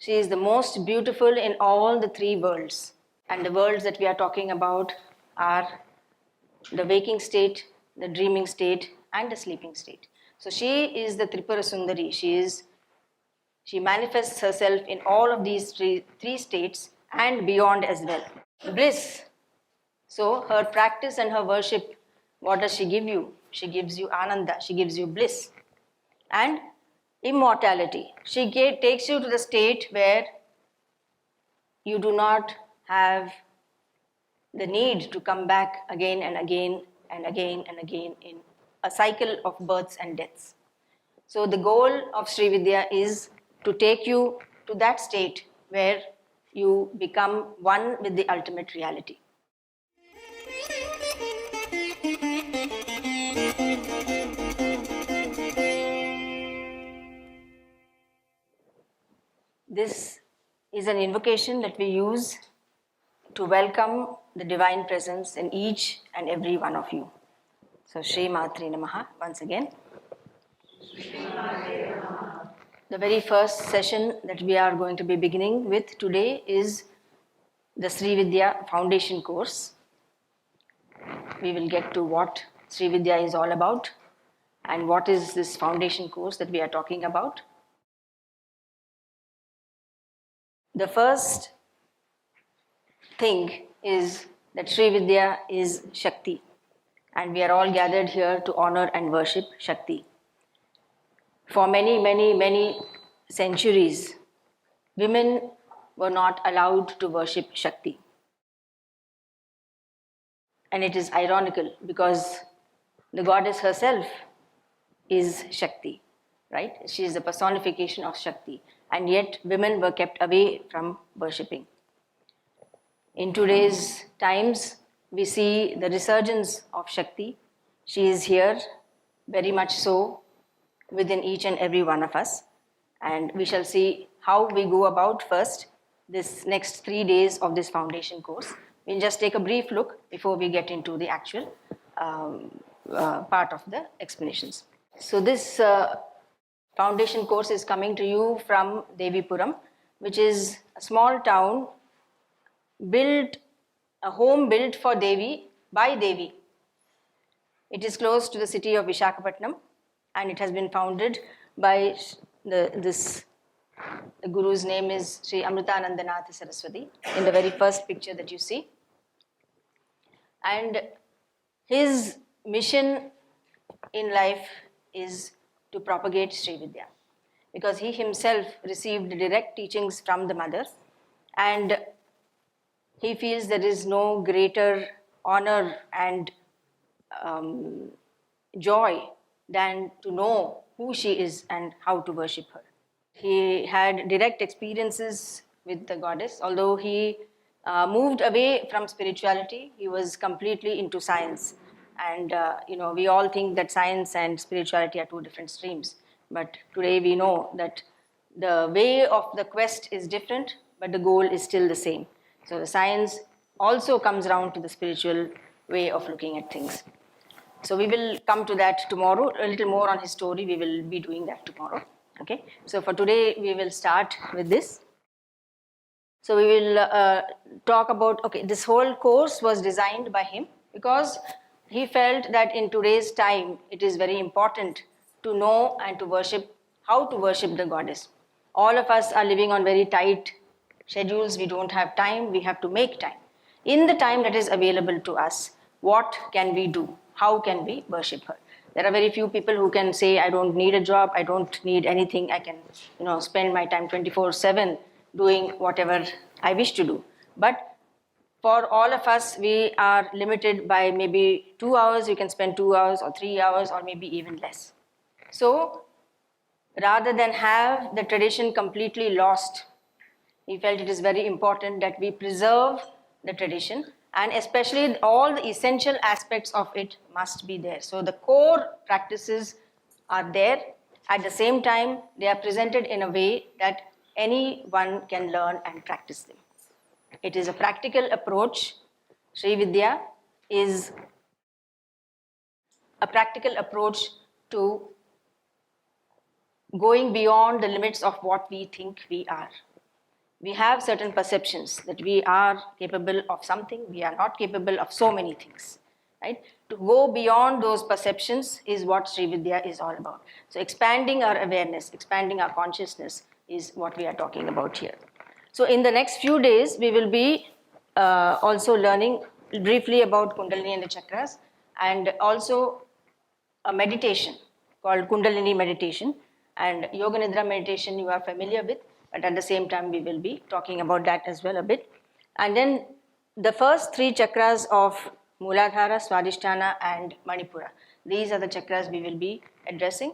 She is the most beautiful in all the three worlds. And the worlds that we are talking about are the waking state, the dreaming state, and the sleeping state. So she is the Tripurasundari. She manifests herself in all of these three states and beyond as well. Bliss. So her practice and her worship, what does she give you? She gives you ananda, she gives you bliss. And immortality. She takes you to the state where you do not have the need to come back again and again and again and again in a cycle of births and deaths. So the goal of Sri-Vidya is to take you to that state where you become one with the ultimate reality. This is an invocation that we use to welcome the divine presence in each and every one of you. So Shri Matri Namaha once again. The very first session that we are going to be beginning with today is the Sri-Vidya Foundation course. We will get to what Sri-Vidya is all about and what is this foundation course that we are talking about. The first thing is that Sri-Vidya is Shakti, and we are all gathered here to honor and worship Shakti. For many, many, many centuries, women were not allowed to worship Shakti. And it is ironical because the goddess herself is Shakti, right? She is the personification of Shakti, and yet women were kept away from worshipping. In today's times, we see the resurgence of Shakti. She is here, very much so, within each and every one of us. And we shall see how we go about first this next 3 days of this foundation course. We'll just take a brief look before we get into the actual part of the explanations. So this foundation course is coming to you from Devipuram, which is a small town built, a home built for Devi by Devi. It is close to the city of Visakhapatnam, and it has been founded by the Guru's name is Sri Amritananda Natha Saraswati in the very first picture that you see. And his mission in life is to propagate Sri-Vidya, because he himself received direct teachings from the mother, and he feels there is no greater honor and joy than to know who she is and how to worship her. He had direct experiences with the goddess. Although he moved away from spirituality, he was completely into science. And we all think that science and spirituality are two different streams. But today we know that the way of the quest is different, but the goal is still the same. So the science also comes around to the spiritual way of looking at things. So we will come to that tomorrow. A little more on his story, we will be doing that tomorrow. Okay. So for today, we will start with this. So we will talk about, this whole course was designed by him because he felt that in today's time, it is very important to know and to worship, how to worship the goddess. All of us are living on very tight schedules. We don't have time. We have to make time. In the time that is available to us, what can we do? How can we worship her? There are very few people who can say, I don't need a job, I don't need anything, I can spend my time 24/7 doing whatever I wish to do. But for all of us, we are limited by maybe 2 hours, you can spend 2 hours or 3 hours or maybe even less. So rather than have the tradition completely lost, he felt it is very important that we preserve the tradition, and especially all the essential aspects of it must be there. So the core practices are there. At the same time, they are presented in a way that anyone can learn and practice them. It is a practical approach. Sri-Vidya is a practical approach to going beyond the limits of what we think we are. we have certain perceptions that we are capable of something, we are not capable of so many things, right? To go beyond those perceptions is what Sri-Vidya is all about. So expanding our awareness, expanding our consciousness is what we are talking about here. So in the next few days, we will be also learning briefly about Kundalini and the chakras, and also a meditation called Kundalini meditation, and Yoga Nidra meditation you are familiar with, but at the same time we will be talking about that as well a bit. And then the first three chakras of Muladhara, Swadhisthana and Manipura. These are the chakras we will be addressing,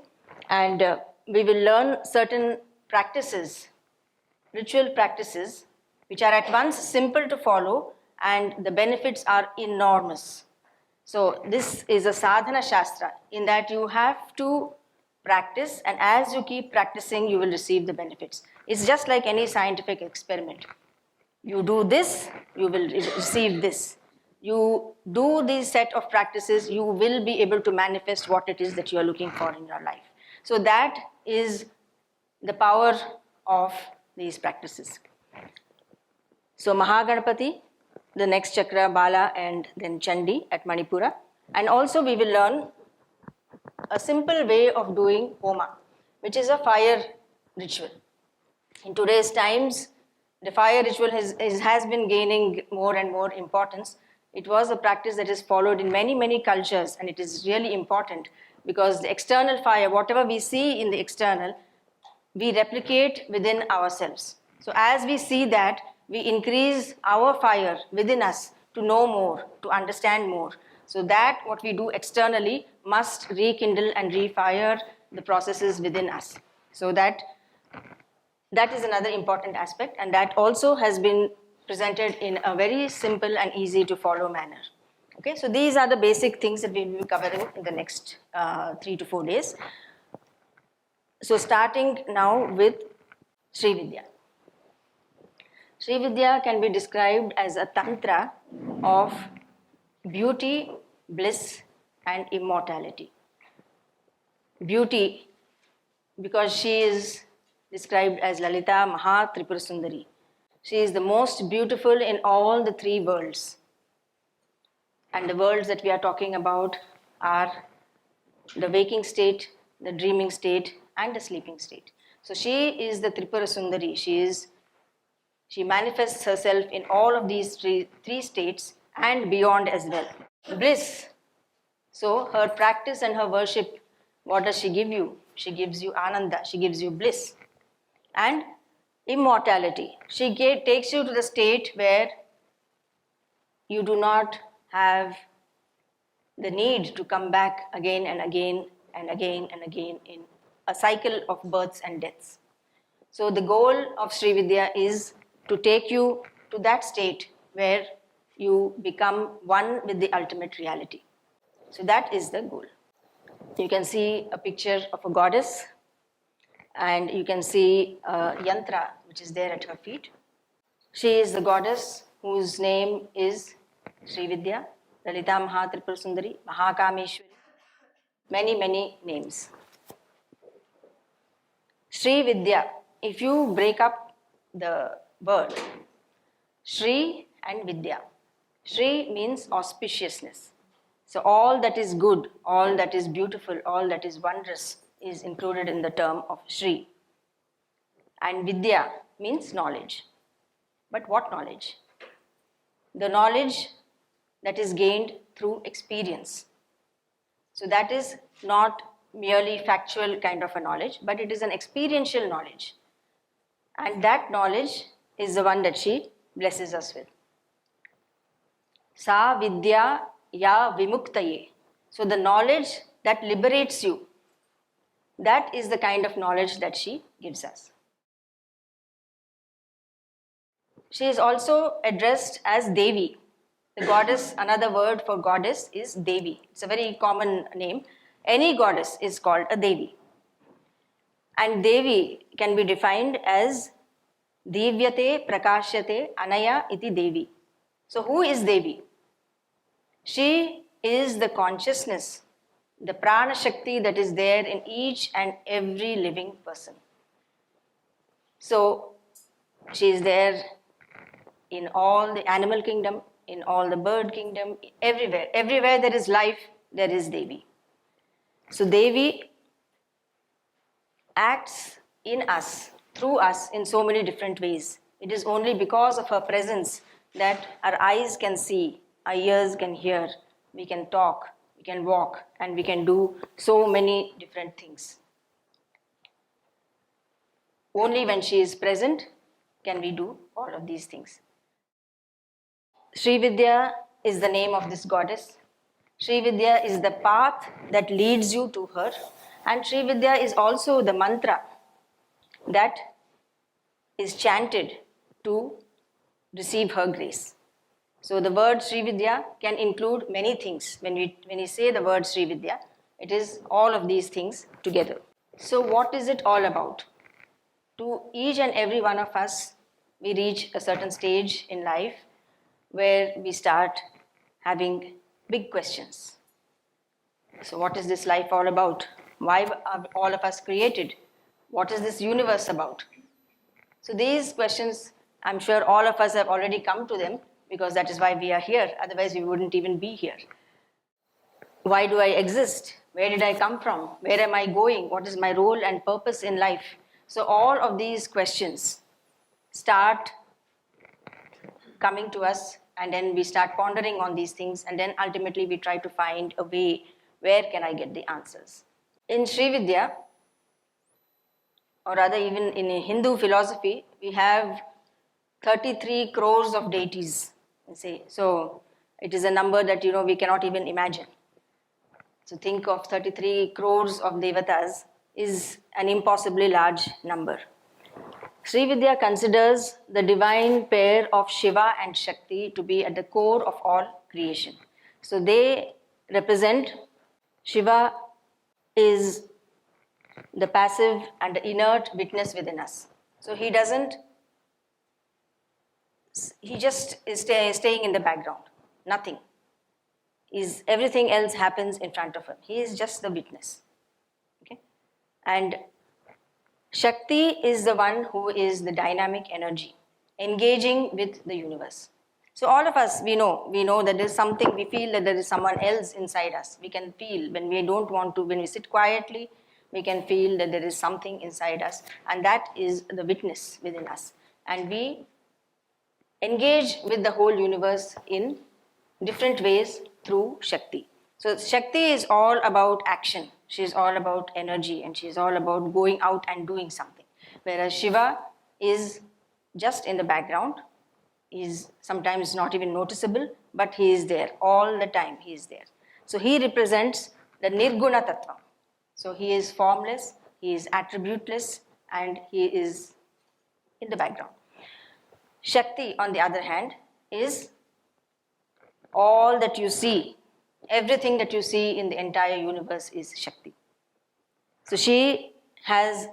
and we will learn certain practices, ritual practices, which are at once simple to follow and the benefits are enormous. So this is a sadhana shastra in that you have to practice, and as you keep practicing, you will receive the benefits. It's just like any scientific experiment. You do this, you will receive this. You do this set of practices, you will be able to manifest what it is that you are looking for in your life. So that is the power of these practices. So Mahaganapati, the next chakra, Bala, and then Chandi at Manipura. And also we will learn a simple way of doing Homa, which is a fire ritual. In today's times, the fire ritual has been gaining more and more importance. It was a practice that is followed in many, many cultures, and it is really important because the external fire, whatever we see in the external, we replicate within ourselves. So as we see that, we increase our fire within us to know more, to understand more. So that what we do externally must rekindle and refire the processes within us. So that is another important aspect, and that also has been presented in a very simple and easy to follow manner. Okay, so these are the basic things that we will be covering in the next 3 to 4 days. So starting now with Sri-Vidya. Sri-Vidya can be described as a tantra of beauty, bliss and immortality. Beauty, because she is described as Lalita Tripurasundari. She is the most beautiful in all the 3 worlds. And the worlds that we are talking about are the waking state, the dreaming state and the sleeping state. So she is the Tripurasundari. She manifests herself in all of these three states and beyond as well. Bliss. So her practice and her worship, what does she give you? She gives you ananda, she gives you bliss. And immortality. She takes you to the state where you do not have the need to come back again and again and again and again in a cycle of births and deaths. So the goal of Sri-Vidya is to take you to that state where you become one with the ultimate reality. So that is the goal. You can see a picture of a goddess, and you can see a yantra which is there at her feet. She is the goddess whose name is Sri-Vidya, Lalita Tripurasundari, Kameshwara, many, many names. Sri-Vidya, if you break up the word, Sri and Vidya. Sri means auspiciousness. So all that is good, all that is beautiful, all that is wondrous is included in the term of Sri. And Vidya means knowledge. But what knowledge? The knowledge that is gained through experience. So that is not merely factual kind of a knowledge, but it is an experiential knowledge. And that knowledge is the one that she blesses us with. Sa Vidya Ya Vimuktaye. So the knowledge that liberates you, that is the kind of knowledge that she gives us. She is also addressed as Devi. The goddess, another word for goddess is Devi. It's a very common name. Any goddess is called a Devi. And Devi can be defined as Divyate Prakashyate Anaya iti Devi. So who is Devi? She is the consciousness, the prana shakti that is there in each and every living person. So She is there in all the animal kingdom, in all the bird kingdom, everywhere. Everywhere there is life, there is Devi. So Devi acts in us, through us, in so many different ways. It is only because of her presence that our eyes can see, our ears can hear, we can talk, we can walk, and we can do so many different things. Only when she is present can we do all of these things. Sri-Vidya is the name of this goddess. Sri-Vidya is the path that leads you to her. And Sri-Vidya is also the mantra that is chanted to receive her grace. So the word Sri-Vidya can include many things. When we say the word Sri-Vidya, it is all of these things together. So what is it all about? To each and every one of us, we reach a certain stage in life where we start having big questions. So what is this life all about? Why are all of us created? What is this universe about? So these questions, I'm sure all of us have already come to them, because that is why we are here. Otherwise, we wouldn't even be here. Why do I exist? Where did I come from? Where am I going? What is my role and purpose in life? So all of these questions start coming to us, and then we start pondering on these things, and then ultimately we try to find a way, where can I get the answers? In Sri-Vidya, or rather even in Hindu philosophy, we have 33 crores of deities. So it is a number that we cannot even imagine. So think of 33 crores of devatas is an impossibly large number. Sri-Vidya considers the divine pair of Shiva and Shakti to be at the core of all creation. So they represent, Shiva is the passive and the inert witness within us. So he just is staying in the background. Nothing. Everything else happens in front of him. He is just the witness. Okay? And Shakti is the one who is the dynamic energy, engaging with the universe. So all of us, we know that there is something, we feel that there is someone else inside us. We can feel when we sit quietly, we can feel that there is something inside us, and that is the witness within us. And we engage with the whole universe in different ways through Shakti. So Shakti is all about action. She is all about energy, and she is all about going out and doing something. Whereas Shiva is just in the background, is sometimes not even noticeable, but he is there all the time. He is there. So he represents the Nirguna Tattva. So he is formless, he is attributeless, and he is in the background. Shakti, on the other hand, is all that you see. Everything that you see in the entire universe is Shakti. So she has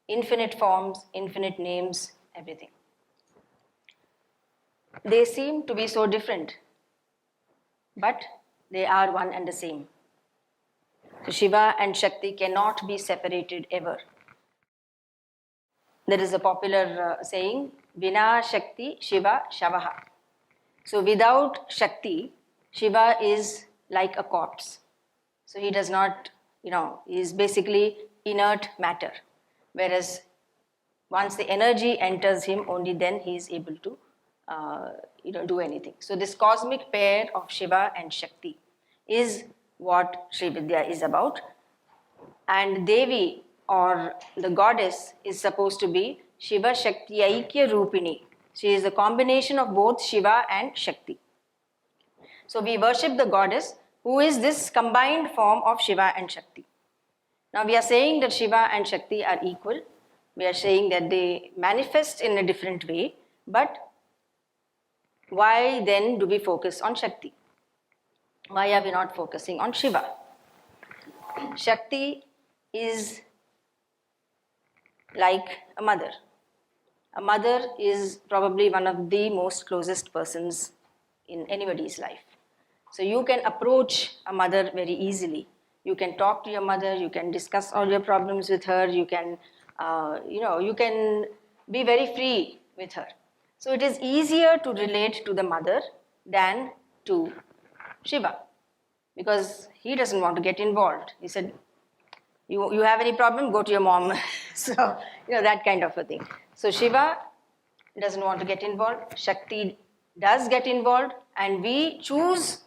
infinite forms, infinite names, everything. They seem to be so different, but they are one and the same. So Shiva and Shakti cannot be separated ever. There is a popular saying, Vina Shakti Shiva Shavaha. So without Shakti, Shiva is like a corpse. So he does not, he is basically inert matter. Whereas once the energy enters him, only then he is able to do anything. So this cosmic pair of Shiva and Shakti is what Sri-Vidya is about. And Devi, or the goddess, is supposed to be Shiva Shakti Aikya Rupini. She is a combination of both Shiva and Shakti. So we worship the goddess who is this combined form of Shiva and Shakti. Now we are saying that Shiva and Shakti are equal. We are saying that they manifest in a different way. But why then do we focus on Shakti? Why are we not focusing on Shiva? Shakti is like a mother. A mother is probably one of the most closest persons in anybody's life. So you can approach a mother very easily. You can talk to your mother, you can discuss all your problems with her, you can be very free with her. So it is easier to relate to the mother than to Shiva, because he doesn't want to get involved. He said, you have any problem, go to your mom. So, that kind of a thing. So Shiva doesn't want to get involved. Shakti does get involved, and we choose,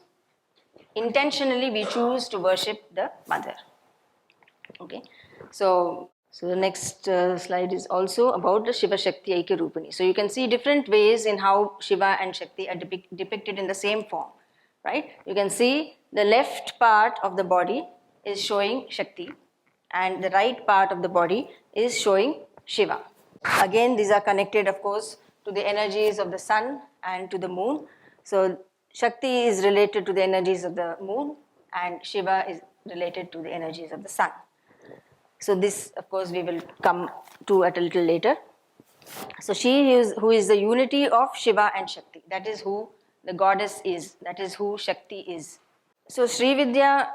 intentionally we choose to worship the mother. Okay. So the next slide is also about the Shiva Shakti Aika Rupani. So you can see different ways in how Shiva and Shakti are depicted in the same form, right? You can see the left part of the body is showing Shakti, and the right part of the body is showing Shiva. Again, these are connected, of course, to the energies of the sun and to the moon. So Shakti is related to the energies of the moon, and Shiva is related to the energies of the sun. So this, of course, we will come to at a little later. So she is who is the unity of Shiva and Shakti. That is who the goddess is. That is who Shakti is. So Sri-Vidya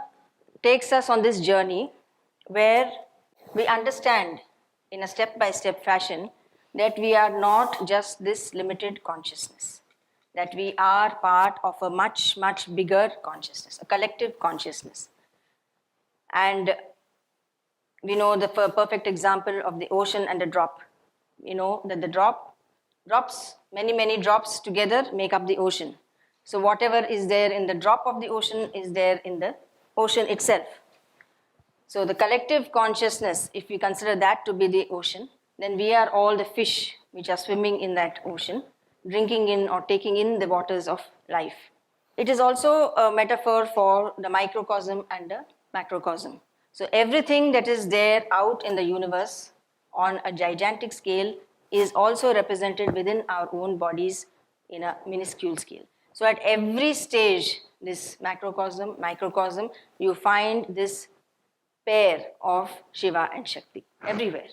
takes us on this journey where we understand in a step-by-step fashion that we are not just this limited consciousness, that we are part of a much, much bigger consciousness, a collective consciousness. And we know the perfect example of the ocean and the drop. We know that the drops, many drops together make up the ocean. So whatever is there in the drop of the ocean is there in the ocean itself. So the collective consciousness, if we consider that to be the ocean, then we are all the fish which are swimming in that ocean, drinking in or taking in the waters of life. It is also a metaphor for the microcosm and the macrocosm. So everything that is there out in the universe on a gigantic scale is also represented within our own bodies in a minuscule scale. So at every stage, this macrocosm, microcosm, you find this pair of Shiva and Shakti everywhere.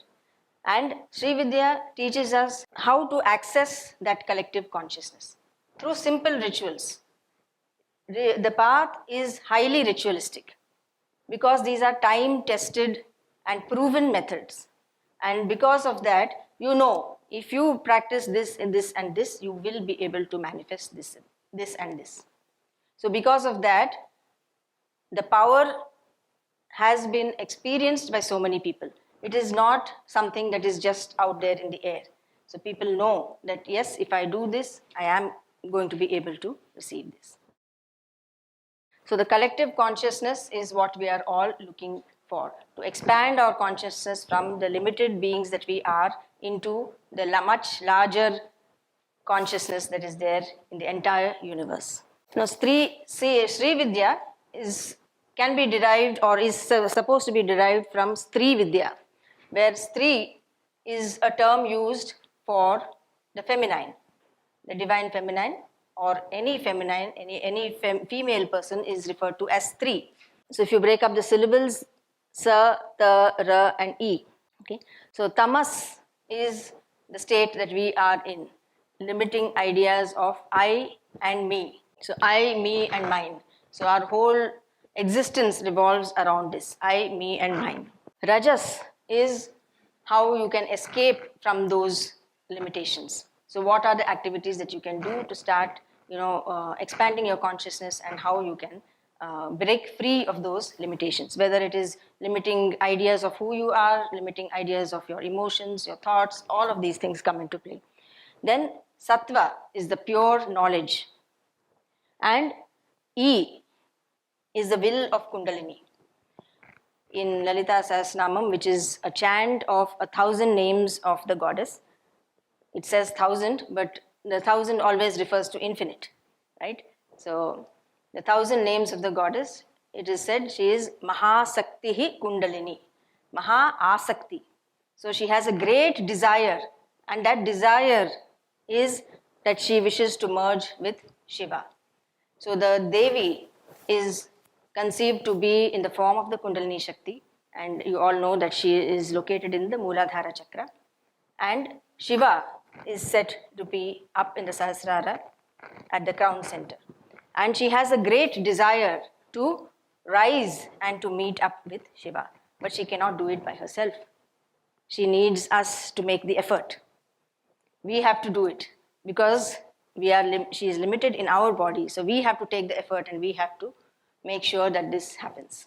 And Sri-Vidya teaches us how to access that collective consciousness through simple rituals. The path is highly ritualistic because these are time-tested and proven methods. And because of that, if you practice this and this and this, you will be able to manifest this and this. So because of that, the power has been experienced by so many people. It is not something that is just out there in the air. So people know that yes, if I do this, I am going to be able to receive this. So the collective consciousness is what we are all looking for, to expand our consciousness from the limited beings that we are into the much larger consciousness that is there in the entire universe. Now, Sri-Vidya can be derived or is supposed to be derived from Sri-Vidya, where Sri is a term used for the feminine, the divine feminine, or any feminine, any female person is referred to as Sri. So if you break up the syllables, Sa, Ta, Ra and E. Okay? So tamas is the state that we are in, limiting ideas of I and me. So I, me and mine. So our whole existence revolves around this, I, me and mine. Rajas is how you can escape from those limitations. So what are the activities that you can do to start expanding your consciousness, and how you can break free of those limitations, whether it is limiting ideas of who you are, limiting ideas of your emotions, your thoughts, all of these things come into play. Then Sattva is the pure knowledge, and E is the will of Kundalini. In Lalita Sahasranamam, which is a chant of 1,000 names of the goddess, it says 1,000, but the 1,000 always refers to infinite, right? So the 1,000 names of the goddess, it is said she is Mahasaktihi Kundalini, Maha Asakti. So she has a great desire, and that desire is that she wishes to merge with Shiva. So the Devi is conceived to be in the form of the Kundalini Shakti, and you all know that she is located in the Mooladhara Chakra. And Shiva is said to be up in the Sahasrara at the crown center. And she has a great desire to rise and to meet up with Shiva, but she cannot do it by herself. She needs us to make the effort. we have to do it because she is limited in our body. So we have to take the effort and we have to make sure that this happens.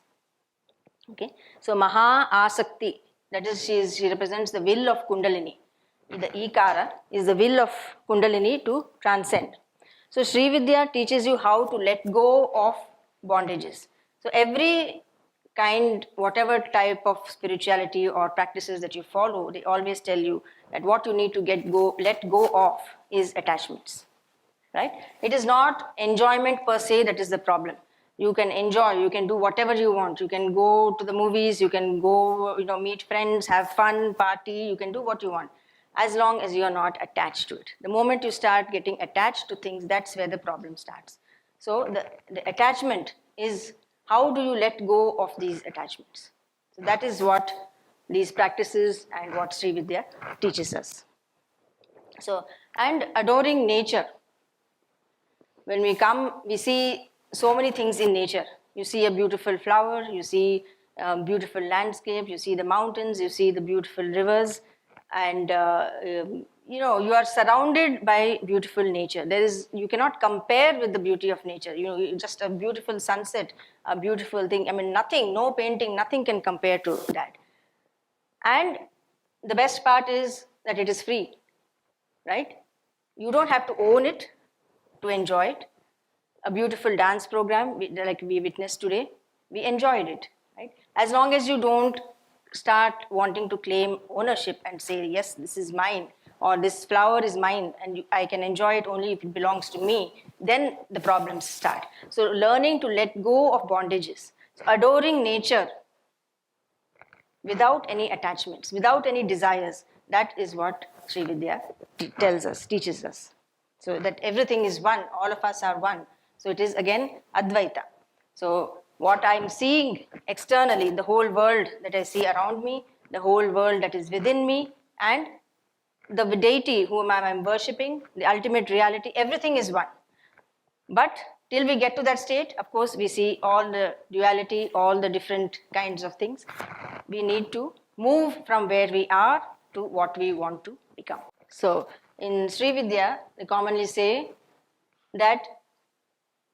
Okay, so Maha Asakti, that is, she represents the will of Kundalini. The Ikara is the will of Kundalini to transcend. So Sri-Vidya teaches you how to let go of bondages. So every kind, whatever type of spirituality or practices that you follow, they always tell you that what you need to let go of is attachments. Right? It is not enjoyment per se that is the problem. You can enjoy, you can do whatever you want. You can go to the movies, you can go, meet friends, have fun, party, you can do what you want, as long as you are not attached to it. The moment you start getting attached to things, that's where the problem starts. So the attachment is, how do you let go of these attachments? So that is what these practices and what Sri-Vidya teaches us. So, and adoring nature. When we come, we see so many things in nature. You see a beautiful flower, you see a beautiful landscape, you see the mountains, you see the beautiful rivers, and you are surrounded by beautiful nature. You cannot compare with the beauty of nature. Just a beautiful sunset, a beautiful thing. I mean, nothing, no painting, nothing can compare to that. And the best part is that it is free, right? You don't have to own it to enjoy it. A beautiful dance program, like we witnessed today, we enjoyed it, right? As long as you don't start wanting to claim ownership and say, yes, this is mine, or this flower is mine, and I can enjoy it only if it belongs to me, then the problems start. So learning to let go of bondages, so adoring nature without any attachments, without any desires, that is what Sri-Vidya teaches us. So that everything is one, all of us are one. So it is again Advaita. So what I'm seeing externally, the whole world that I see around me, the whole world that is within me, and the deity whom I'm worshipping, the ultimate reality, everything is one. But till we get to that state, of course, we see all the duality, all the different kinds of things. We need to move from where we are to what we want to become. So in Sri-Vidya, they commonly say that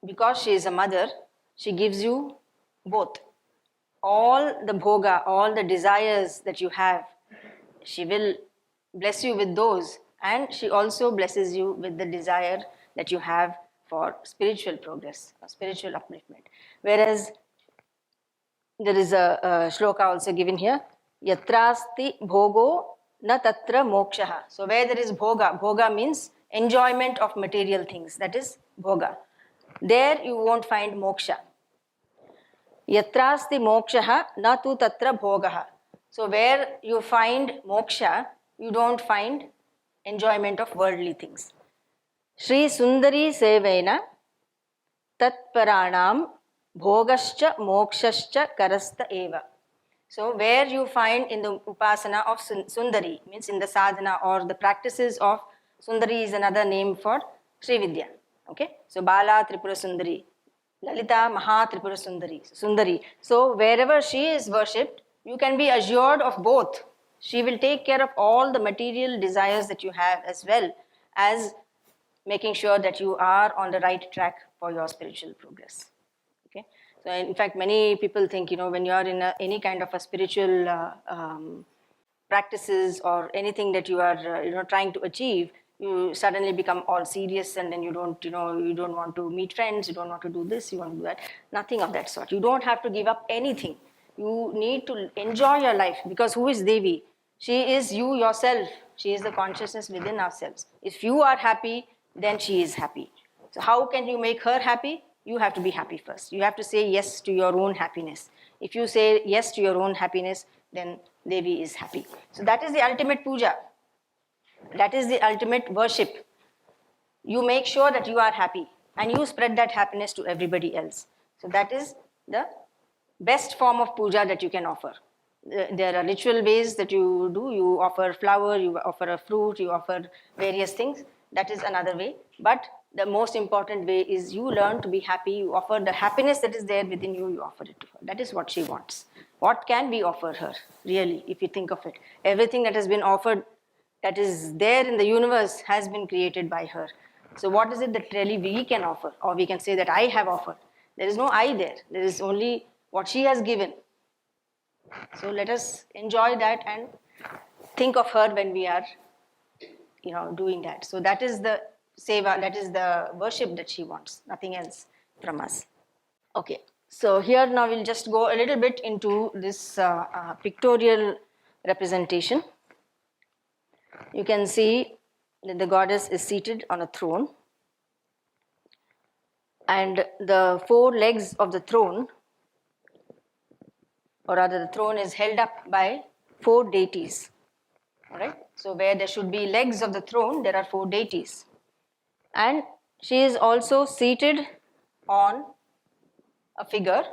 because she is a mother, she gives you both. All the bhoga, all the desires that you have, she will bless you with those, and she also blesses you with the desire that you have for spiritual progress, or spiritual upliftment. Whereas there is a shloka also given here, yatrasti bhogo na tatra mokshaha. So where there is bhoga means enjoyment of material things, that is bhoga. There you won't find moksha. Yatrasti mokshaha na tu tatra bhogaha. So where you find moksha, you don't find enjoyment of worldly things. Shri Sundari Sevena Tatparanam Bhogascha Mokshascha Karasta Eva. So where you find in the upasana of Sundari, means in the sadhana or the practices of Sundari is another name for Sri-Vidya. Okay, so Bala Tripurasundari, Lalita Tripurasundari, Sundari. So wherever she is worshipped, you can be assured of both. She will take care of all the material desires that you have, as well as making sure that you are on the right track for your spiritual progress. Okay, so in fact, many people think, when you are in any kind of a spiritual practices or anything that you are, trying to achieve, you suddenly become all serious, and then you don't want to meet friends, you don't want to do this, you want to do that. Nothing of that sort. You don't have to give up anything. You need to enjoy your life, because who is Devi? She is you yourself. She is the consciousness within ourselves. If you are happy, then she is happy. So how can you make her happy? You have to be happy first. You have to say yes to your own happiness. If you say yes to your own happiness, then Devi is happy. So that is the ultimate puja. That is the ultimate worship. You make sure that you are happy, and you spread that happiness to everybody else. So that is the best form of puja that you can offer. There are ritual ways that you do. You offer flower, you offer a fruit, you offer various things. That is another way. But the most important way is you learn to be happy. You offer the happiness that is there within you, you offer it to her. That is what she wants. What can we offer her, really, if you think of it? Everything that has been offered that is there in the universe has been created by her. So what is it that really we can offer? Or we can say that I have offered. There is no I there. There is only what she has given. So let us enjoy that and think of her when we are, doing that. So that is the seva, that is the worship that she wants, nothing else from us. Okay, so here now we'll just go a little bit into this pictorial representation. You can see that the goddess is seated on a throne, and the four legs of the throne, or rather the throne is held up by four deities. All right, so where there should be legs of the throne, there are four deities. And she is also seated on a figure,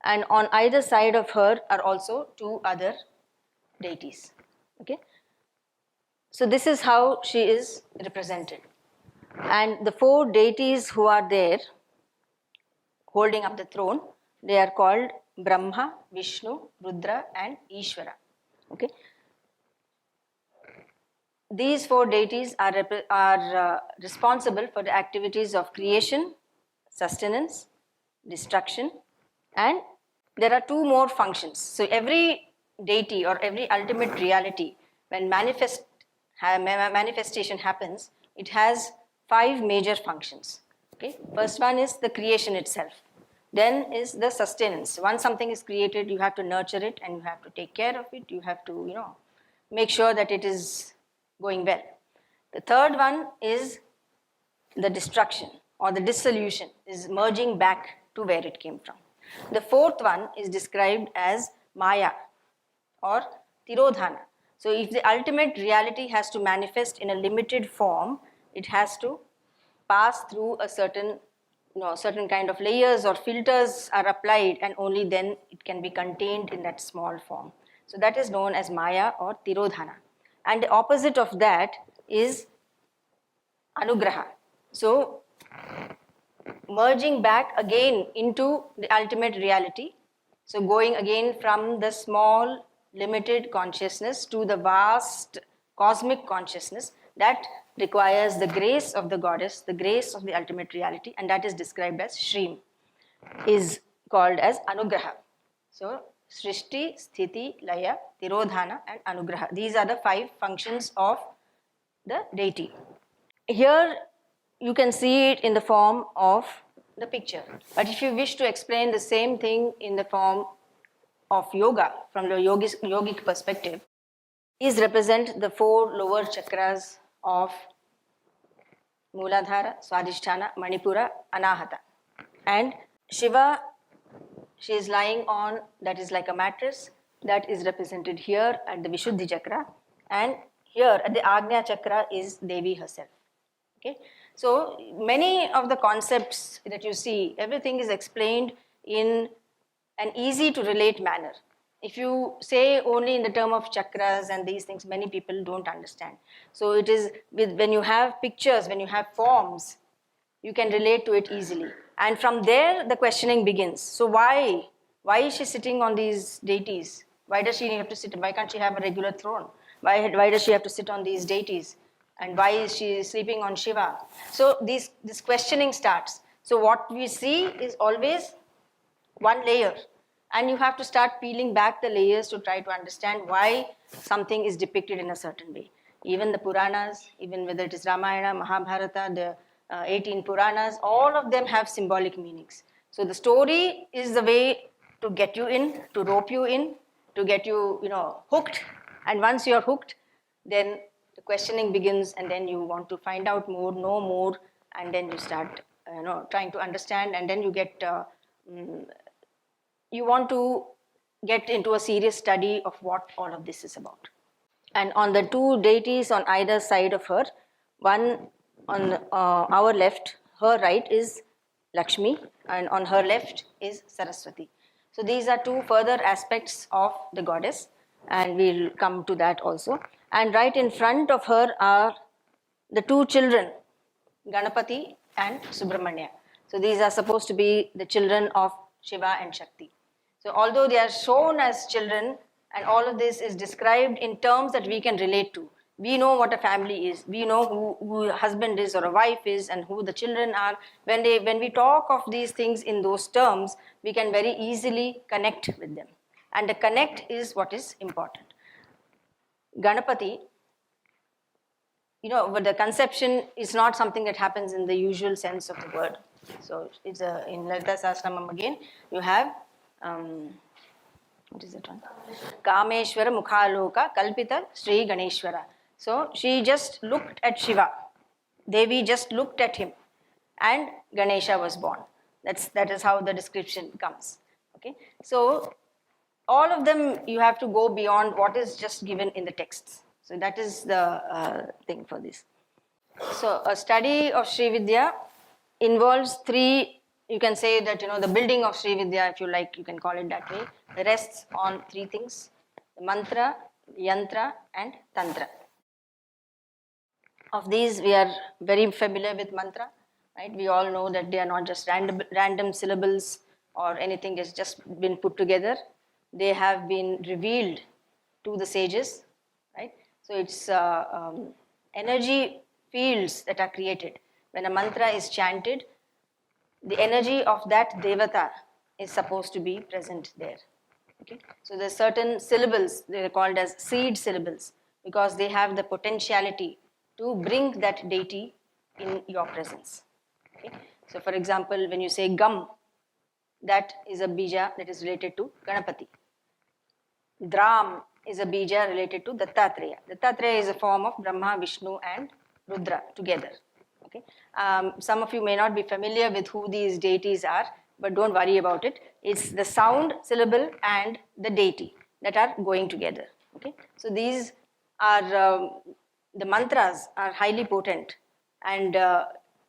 and on either side of her are also two other deities. Okay, so this is how she is represented. And the four deities who are there holding up the throne, they are called Brahma, Vishnu, Rudra and Ishvara. Okay, these four deities are responsible for the activities of creation, sustenance, destruction, and there are two more functions. So every deity or every ultimate reality, when manifestation happens, it has five major functions. Okay, first one is the creation itself. Then is the sustenance. Once something is created, you have to nurture it and you have to take care of it. You have to, make sure that it is going well. The third one is the destruction or the dissolution, is merging back to where it came from. The fourth one is described as Maya or Tirodhana. So if the ultimate reality has to manifest in a limited form, it has to pass through a certain kind of layers or filters are applied, and only then it can be contained in that small form. So that is known as Maya or Tirodhana. And the opposite of that is Anugraha. So merging back again into the ultimate reality. So going again from the small limited consciousness to the vast cosmic consciousness, that requires the grace of the goddess, the grace of the ultimate reality, and that is described as Shrim, is called as Anugraha. So Srishti, Sthiti, Laya, Tirodhana and Anugraha. These are the five functions of the deity. Here you can see it in the form of the picture. But if you wish to explain the same thing in the form of yoga, from the yogic perspective, these represent the four lower chakras of Mooladhara, Swadhisthana, Manipura, Anahata. And Shiva, she is lying on, that is like a mattress, that is represented here at the Vishuddhi chakra, and here at the Agnya chakra is Devi herself. Okay, so many of the concepts that you see, everything is explained in an easy to relate manner. If you say only in the term of chakras and these things, many people don't understand. So it is when you have pictures, when you have forms, you can relate to it easily. And from there, the questioning begins. So why is she sitting on these deities? Why does she have to sit? Why can't she have a regular throne? Why does she have to sit on these deities? And why is she sleeping on Shiva? So this questioning starts. So what we see is always one layer, and you have to start peeling back the layers to try to understand why something is depicted in a certain way. Even the Puranas, even whether it is Ramayana, Mahabharata, the 18 Puranas, all of them have symbolic meanings. So the story is the way to get you in, to rope you in, to get you, hooked. And once you're hooked, then the questioning begins, and then you want to find out more, know more, and then you start, trying to understand, and then you get, you want to get into a serious study of what all of this is about. And on the two deities on either side of her, one on our left, her right is Lakshmi, and on her left is Saraswati. So these are two further aspects of the goddess, and we'll come to that also. And right in front of her are the two children, Ganapati and Subramanya. So these are supposed to be the children of Shiva and Shakti. So although they are shown as children, and all of this is described in terms that we can relate to, We know what a family is. We know who a husband is or a wife is and who the children are. When we talk of these things in those terms, we can very easily connect with them. And the connect is what is important. Ganapati, but the conception is not something that happens in the usual sense of the word. So it's in Lalita Tripurasundari again, you have, what is that one? Kameshwara Mukhaloka Kalpita Sri Ganeshwara. So she just looked at Shiva. Devi just looked at him and Ganesha was born. That is how the description comes. Okay. So all of them you have to go beyond what is just given in the texts. So that is the thing for this. So a study of Sri-Vidya involves three, you can say that, the building of Sri-Vidya, if you like, you can call it that way, rests on three things: the mantra, yantra and tantra. Of these, we are very familiar with mantra, right? We all know that they are not just random syllables or anything that's just been put together. They have been revealed to the sages, right? So it's energy fields that are created. When a mantra is chanted, the energy of that devata is supposed to be present there. Okay? So there's certain syllables, they're called as seed syllables, because they have the potentiality to bring that deity in your presence. Okay? So for example, when you say gum, that is a bija that is related to Ganapati. Dram is a bija related to Dattatreya. Dattatreya is a form of Brahma, Vishnu and Rudra together. Okay? Some of you may not be familiar with who these deities are, but don't worry about it. It's the sound syllable and the deity that are going together. Okay? So these are, the mantras are highly potent, and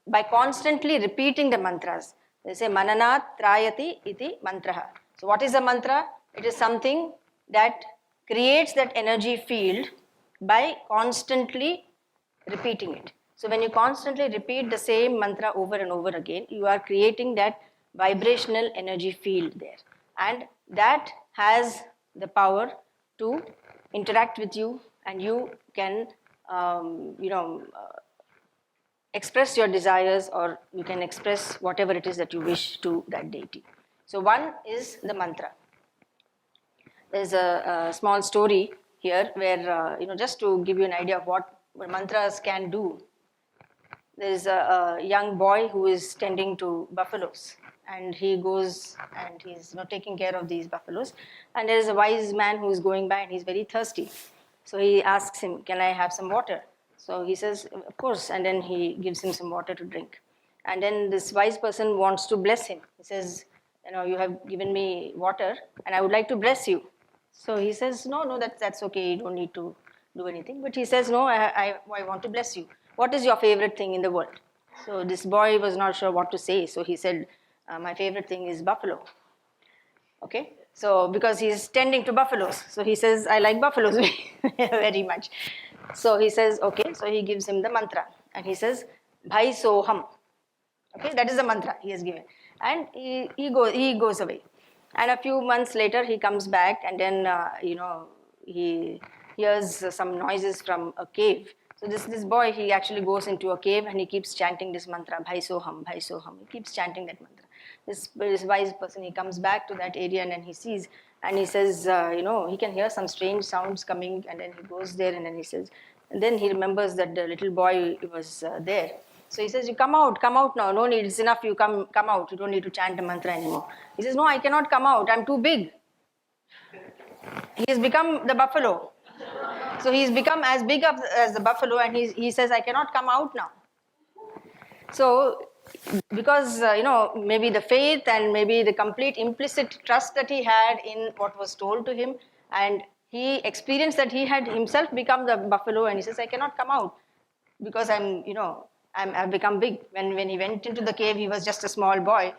by constantly repeating the mantras, they say mananat trayati iti mantraha. So what is a mantra? It is something that creates that energy field by constantly repeating it. So when you constantly repeat the same mantra over and over again, you are creating that vibrational energy field there. And that has the power to interact with you, and you can, express your desires, or you can express whatever it is that you wish to that deity. So one is the mantra. There's a small story here where, just to give you an idea of what mantras can do. There's a young boy who is tending to buffaloes, and he goes and he's taking care of these buffaloes, and there is a wise man who is going by and he's very thirsty. So he asks him, "Can I have some water?" So he says, "Of course," and then he gives him some water to drink. And then this wise person wants to bless him. He says, "You have given me water and I would like to bless you." So he says, no, that's okay, you don't need to do anything. But he says, "No, I want to bless you. What is your favorite thing in the world?" So this boy was not sure what to say. So he said, "My favorite thing is buffalo." Okay, so because he's tending to buffaloes. So he says, "I like buffaloes very much." So he says, okay, so he gives him the mantra. And he says, "Bhai soham." Okay, that is the mantra he has given. And he goes away. And a few months later, he comes back, and then, he hears some noises from a cave. So this boy, he actually goes into a cave and he keeps chanting this mantra, "Bhai soham, Bhai soham." He keeps chanting that mantra. This wise person, he comes back to that area and then he sees, and he says, he can hear some strange sounds coming, and then he goes there and then he says, and then he remembers that the little boy was there. So he says, "You come out now, no need, it's enough, you come out, you don't need to chant the mantra anymore." He says, "No, I cannot come out, I'm too big." He has become the buffalo. So he's become as big as the buffalo, and he says, "I cannot come out now." So because, maybe the faith and maybe the complete implicit trust that he had in what was told to him, and he experienced that he had himself become the buffalo, and he says, "I cannot come out because I've become big." When he went into the cave, he was just a small boy.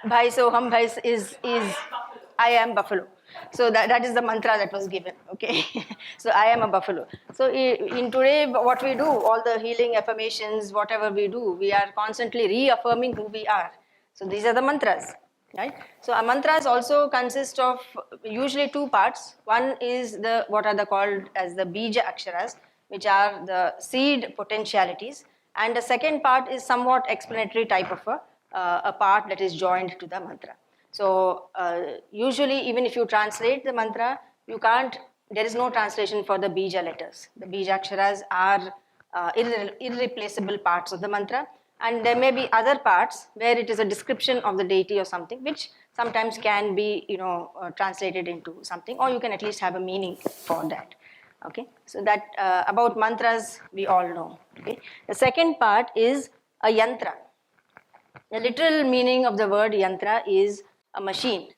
Bhai soham, bhai is I am buffalo. So that is the mantra that was given. Okay, so I am a buffalo. So in today, what we do, all the healing affirmations, whatever we do, we are constantly reaffirming who we are. So these are the mantras. right? So a mantras also consist of usually two parts. One is the what are the called as the bija aksharas, which are the seed potentialities, and the second part is somewhat explanatory type of a part that is joined to the mantra. So usually, even if you translate the mantra, you can't. There is no translation for the bija letters. The bija aksharas are irreplaceable parts of the mantra, and there may be other parts where it is a description of the deity or something, which sometimes can be translated into something, or you can at least have a meaning for that. Okay, so that about mantras we all know. Okay, the second part is a yantra. The literal meaning of the word yantra is a machine,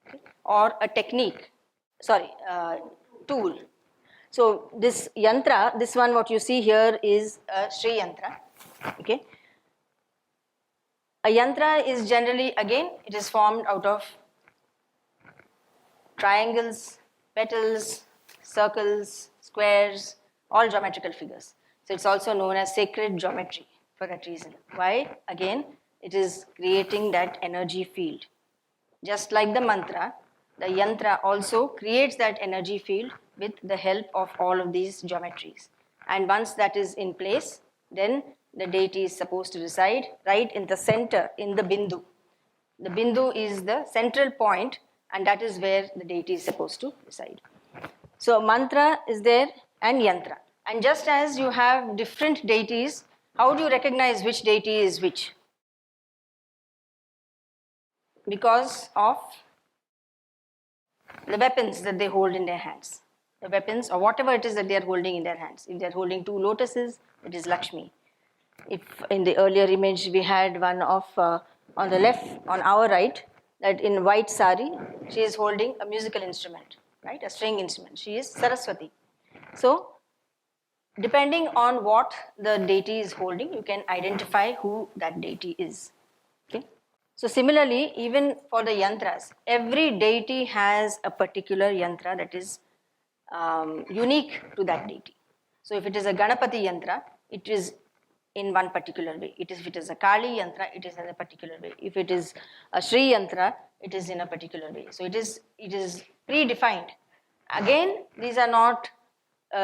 okay, or a technique. Sorry, tool. So this yantra, this one what you see here is a Sri yantra. Okay. A yantra is generally, again, it is formed out of triangles, petals, circles, squares, all geometrical figures. So it's also known as sacred geometry for that reason. Why? Again, it is creating that energy field. Just like the mantra, the yantra also creates that energy field with the help of all of these geometries. And once that is in place, then the deity is supposed to reside right in the center, in the bindu. The bindu is the central point, and that is where the deity is supposed to reside. So mantra is there and yantra. And just as you have different deities, how do you recognize which deity is which? Because of the weapons that they hold in their hands. The weapons or whatever it is that they are holding in their hands. If they are holding two lotuses, it is Lakshmi. If in the earlier image we had one of on the left, on our right, that in white sari, she is holding a musical instrument, right? A string instrument. She is Saraswati. So, depending on what the deity is holding, you can identify who that deity is. Okay. So similarly, even for the yantras, every deity has a particular yantra that is unique to that deity. So if it is a Ganapati yantra, it is in one particular way. If it is a Kali yantra, it is in a particular way. If it is a Sri yantra, it is in a particular way. So it is predefined. Again, these are not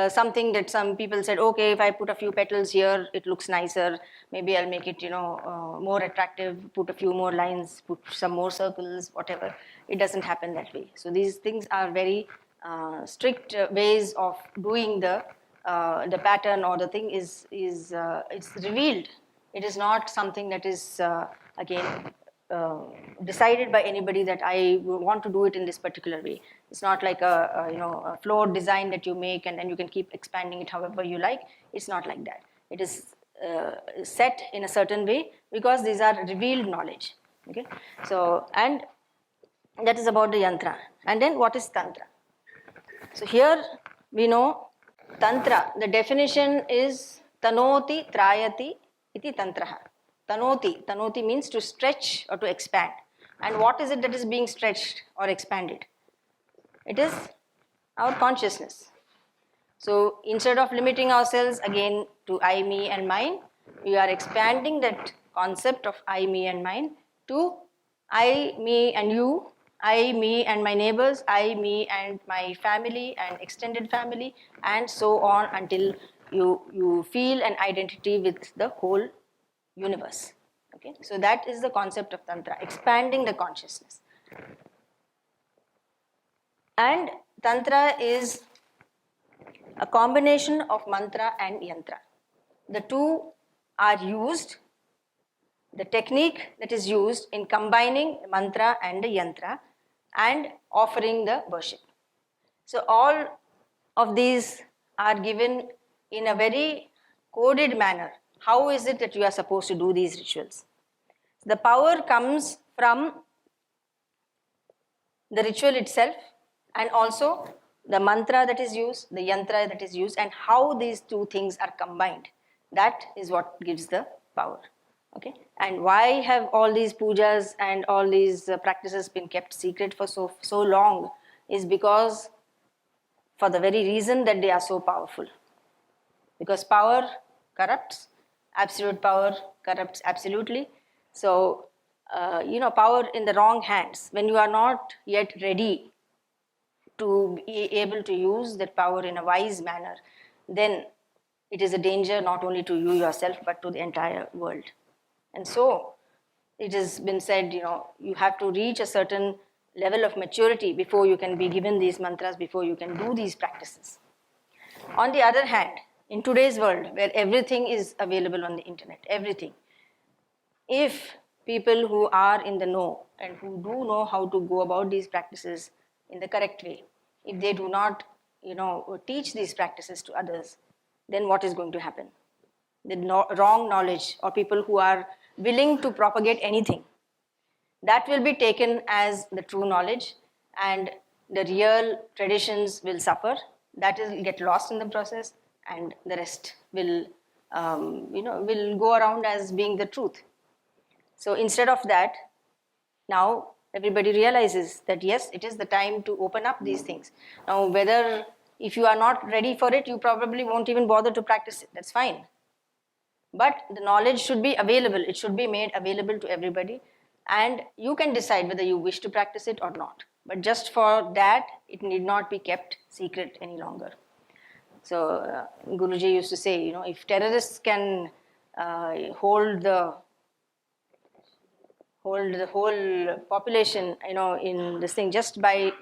something that some people said, okay, if I put a few petals here, it looks nicer. Maybe I'll make it, more attractive, put a few more lines, put some more circles, whatever. It doesn't happen that way. So these things are very strict ways of doing the pattern, or the thing is it's revealed. It is not something that is again decided by anybody that I want to do it in this particular way. It's not like a floor design that you make and then you can keep expanding it however you like. It's not like that. It is set in a certain way because these are revealed knowledge. Okay, so and that is about the yantra. And then what is tantra? So here we know tantra. The definition is tanoti trayati iti tantraha. Tanoti means to stretch or to expand. And what is it that is being stretched or expanded? It is our consciousness. So instead of limiting ourselves again to I, me and mine, we are expanding that concept of I, me and mine to I, me and you, I, me and my neighbors, I, me and my family and extended family, and so on until you feel an identity with the whole universe. Okay, so that is the concept of tantra, expanding the consciousness. And tantra is a combination of mantra and yantra. The two are used, the technique that is used in combining the mantra and the yantra and offering the worship. So all of these are given in a very coded manner. How is it that you are supposed to do these rituals? The power comes from the ritual itself and also the mantra that is used, the yantra that is used, and how these two things are combined. That is what gives the power. Okay, and why have all these pujas and all these practices been kept secret for so long? Is because for the very reason that they are so powerful. Because power corrupts, absolute power corrupts absolutely. So power in the wrong hands, when you are not yet ready to be able to use that power in a wise manner, then it is a danger not only to you yourself but to the entire world. And so it has been said, you have to reach a certain level of maturity before you can be given these mantras, before you can do these practices. On the other hand, in today's world where everything is available on the internet, everything, if people who are in the know and who do know how to go about these practices in the correct way, if they do not, teach these practices to others, then what is going to happen? The wrong knowledge, or people who are willing to propagate anything, that will be taken as the true knowledge, and the real traditions will suffer. That will get lost in the process, and the rest will, will go around as being the truth. So instead of that, now everybody realizes that yes, it is the time to open up these things. Now, whether if you are not ready for it, you probably won't even bother to practice it. That's fine. But the knowledge should be available. It should be made available to everybody. And you can decide whether you wish to practice it or not. But just for that, it need not be kept secret any longer. So Guruji used to say, if terrorists can hold the whole population, in this thing just by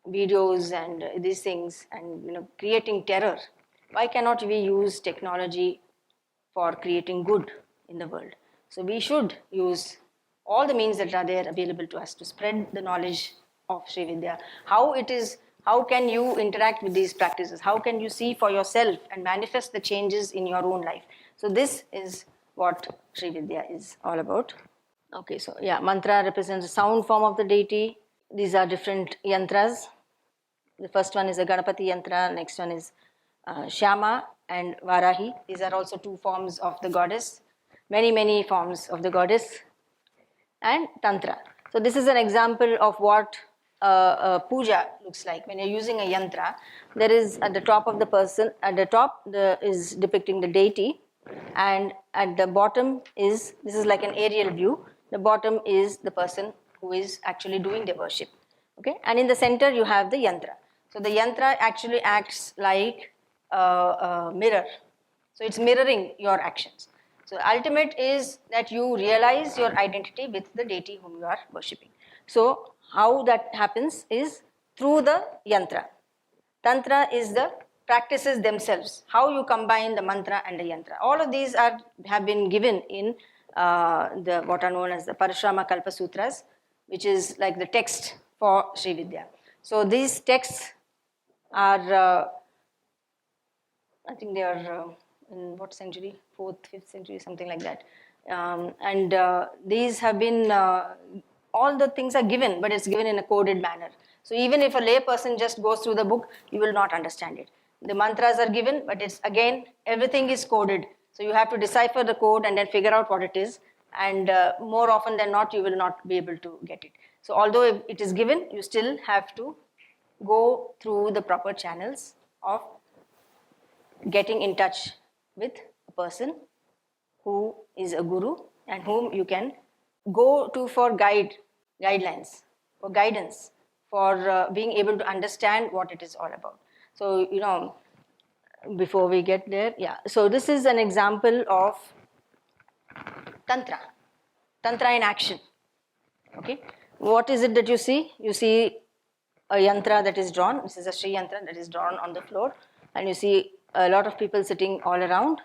videos and these things, and creating terror, why cannot we use technology for creating good in the world? So we should use all the means that are there available to us to spread the knowledge of Sri-Vidya. How can you interact with these practices? How can you see for yourself and manifest the changes in your own life? So this is what Sri-Vidya is all about. Okay, so yeah, mantra represents the sound form of the deity. These are different yantras. The first one is a Ganapati yantra, next one is Shyama and Varahi. These are also two forms of the goddess, many forms of the goddess. And Tantra. So this is an example of what puja looks like. When you're using a yantra, there is at the top of the person, at the top is depicting the deity, and at the bottom this is like an aerial view. The bottom is the person who is actually doing the worship. Okay, and in the center you have the yantra. So the yantra actually acts like a mirror. So it's mirroring your actions. So ultimate is that you realize your identity with the deity whom you are worshipping. So how that happens is through the yantra. Tantra is the practices themselves, how you combine the mantra and the yantra. All of these have been given in the what are known as the Parashrama Kalpa Sutras, which is like the text for Sri-Vidya. So these texts are, I think they are in what century? 4th, 5th century, something like that. These have been, all the things are given, but it's given in a coded manner. So even if a lay person just goes through the book, you will not understand it. The mantras are given, but it's again, everything is coded. So you have to decipher the code and then figure out what it is. And more often than not, you will not be able to get it. So although it is given, you still have to go through the proper channels of getting in touch with a person who is a guru and whom you can go to for guidelines, for guidance, for being able to understand what it is all about. So, before we get there, yeah. So this is an example of Tantra in action. Okay. What is it that you see? You see a yantra that is drawn. This is a Sri yantra that is drawn on the floor, and you see a lot of people sitting all around.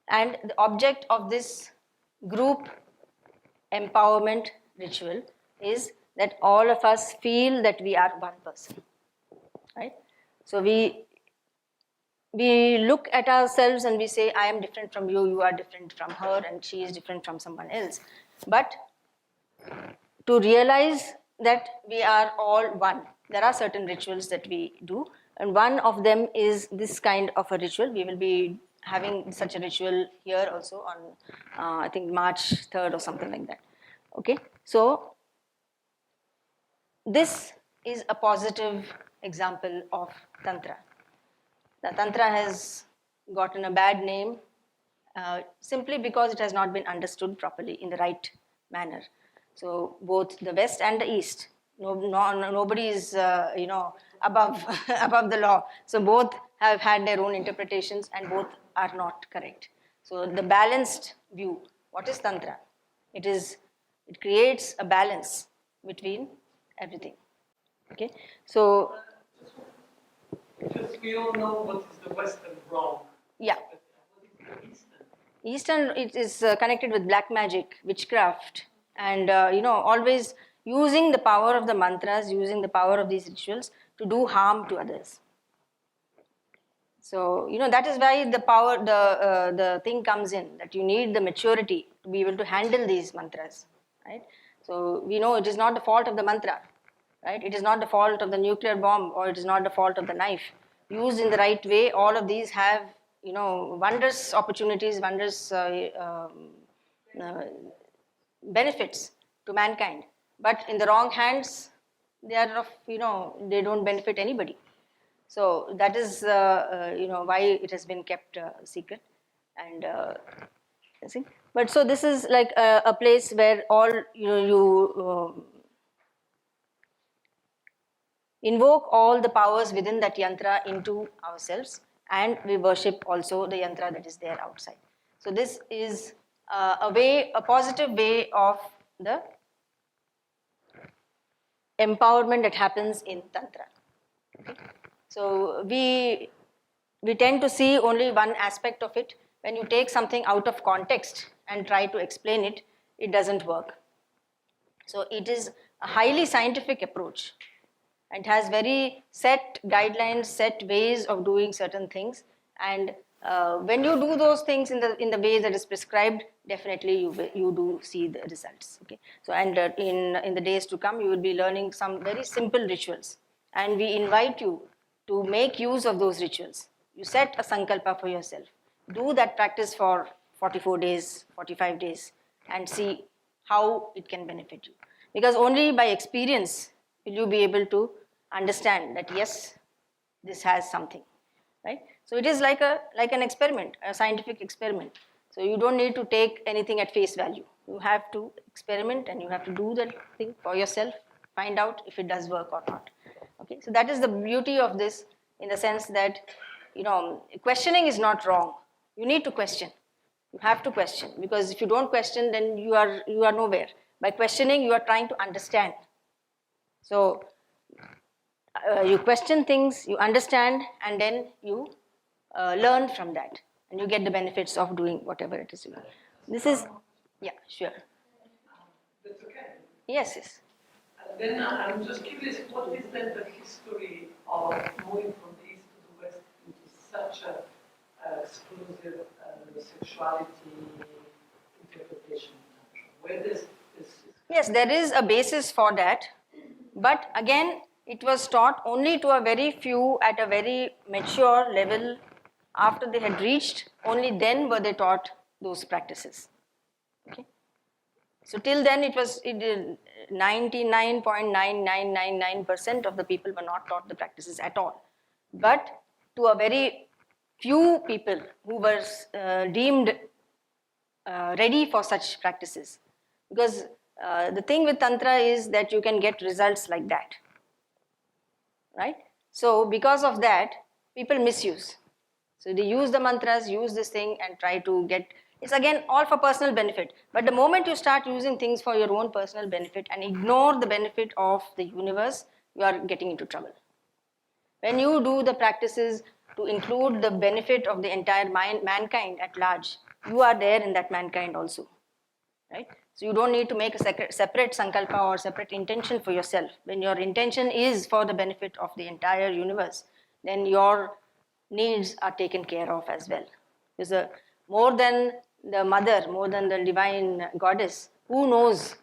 And the object of this group empowerment ritual is that all of us feel that we are one person, right? So we look at ourselves and we say, I am different from you, you are different from her, and she is different from someone else. But to realize that we are all one, there are certain rituals that we do, and one of them is this kind of a ritual. We will be having such a ritual here also on, I think, March 3rd or something like that. Okay, so this is a positive example of Tantra. The Tantra has gotten a bad name simply because it has not been understood properly in the right manner. So both the West and the East, nobody is above above the law. So both have had their own interpretations, and both are not correct. So the balanced view, what is Tantra? It creates a balance between everything. Okay, so just we all know what is the Western wrong. yeah. But what is the Eastern? Eastern, it is connected with black magic, witchcraft, and always using the power of the mantras, using the power of these rituals to do harm to others. So that is why the thing comes in, that you need the maturity to be able to handle these mantras, right? So we know it is not the fault of the mantra, right? It is not the fault of the nuclear bomb, or it is not the fault of the knife. Used in the right way, all of these have wondrous opportunities, wondrous benefits to mankind. But in the wrong hands, they are of they don't benefit anybody. So that is why it has been kept secret. And see, but so this is like a place where all you invoke all the powers within that yantra into ourselves, and we worship also the yantra that is there outside. So this is a positive way of the empowerment that happens in Tantra. Okay? So we tend to see only one aspect of it. When you take something out of context and try to explain it, it doesn't work. So it is a highly scientific approach, and has very set guidelines, set ways of doing certain things. And when you do those things in the way that is prescribed, definitely you do see the results. Okay. So and in the days to come, you will be learning some very simple rituals, and we invite you to make use of those rituals. You set a sankalpa for yourself. Do that practice for 44 days, 45 days, and see how it can benefit you. Because only by experience will you be able to understand that yes, this has something, right? So it is like an experiment, a scientific experiment. So you don't need to take anything at face value. You have to experiment, and you have to do the thing for yourself, find out if it does work or not. Okay, so that is the beauty of this, in the sense that questioning is not wrong. You need to question. You have to question, because if you don't question, then you are nowhere. By questioning, you are trying to understand. So you question things, you understand, and then you learn from that, and you get the benefits of doing whatever it is you learn. This is, yeah, sure. That's okay. Yes, yes. Then I'm just curious, what is then the history of moving from the East to the West into such a exclusive sexuality interpretation? Where does this? Yes, there is a basis for that, but again, it was taught only to a very few at a very mature level. After they had reached, only then were they taught those practices. Okay. So till then, it 99.9999% of the people were not taught the practices at all. But to a very few people who were deemed ready for such practices. Because the thing with Tantra is that you can get results like that. Right? So because of that, people misuse. So they use the mantras, use this thing, and try to get, it's again all for personal benefit. But the moment you start using things for your own personal benefit and ignore the benefit of the universe, you are getting into trouble. When you do the practices to include the benefit of the entire mankind at large, you are there in that mankind also. Right? So you don't need to make a separate sankalpa or separate intention for yourself. When your intention is for the benefit of the entire universe, then your needs are taken care of as well. Because more than the mother, more than the divine goddess, who knows,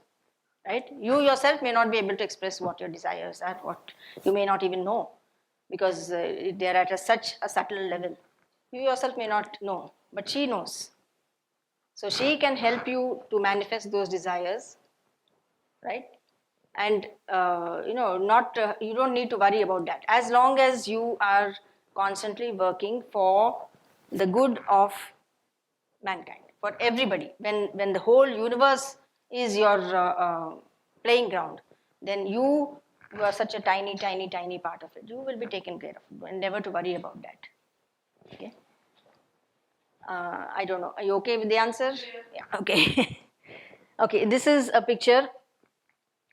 right? You yourself may not be able to express what your desires are, what you may not even know, because they are at such a subtle level. You yourself may not know, but she knows. So she can help you to manifest those desires, right? And you don't need to worry about that. As long as you are constantly working for the good of mankind, for everybody. When the whole universe is your playing ground, then you are such a tiny, tiny, tiny part of it. You will be taken care of, and never to worry about that. Okay. I don't know. Are you okay with the answer? Yeah. Okay. Okay. This is a picture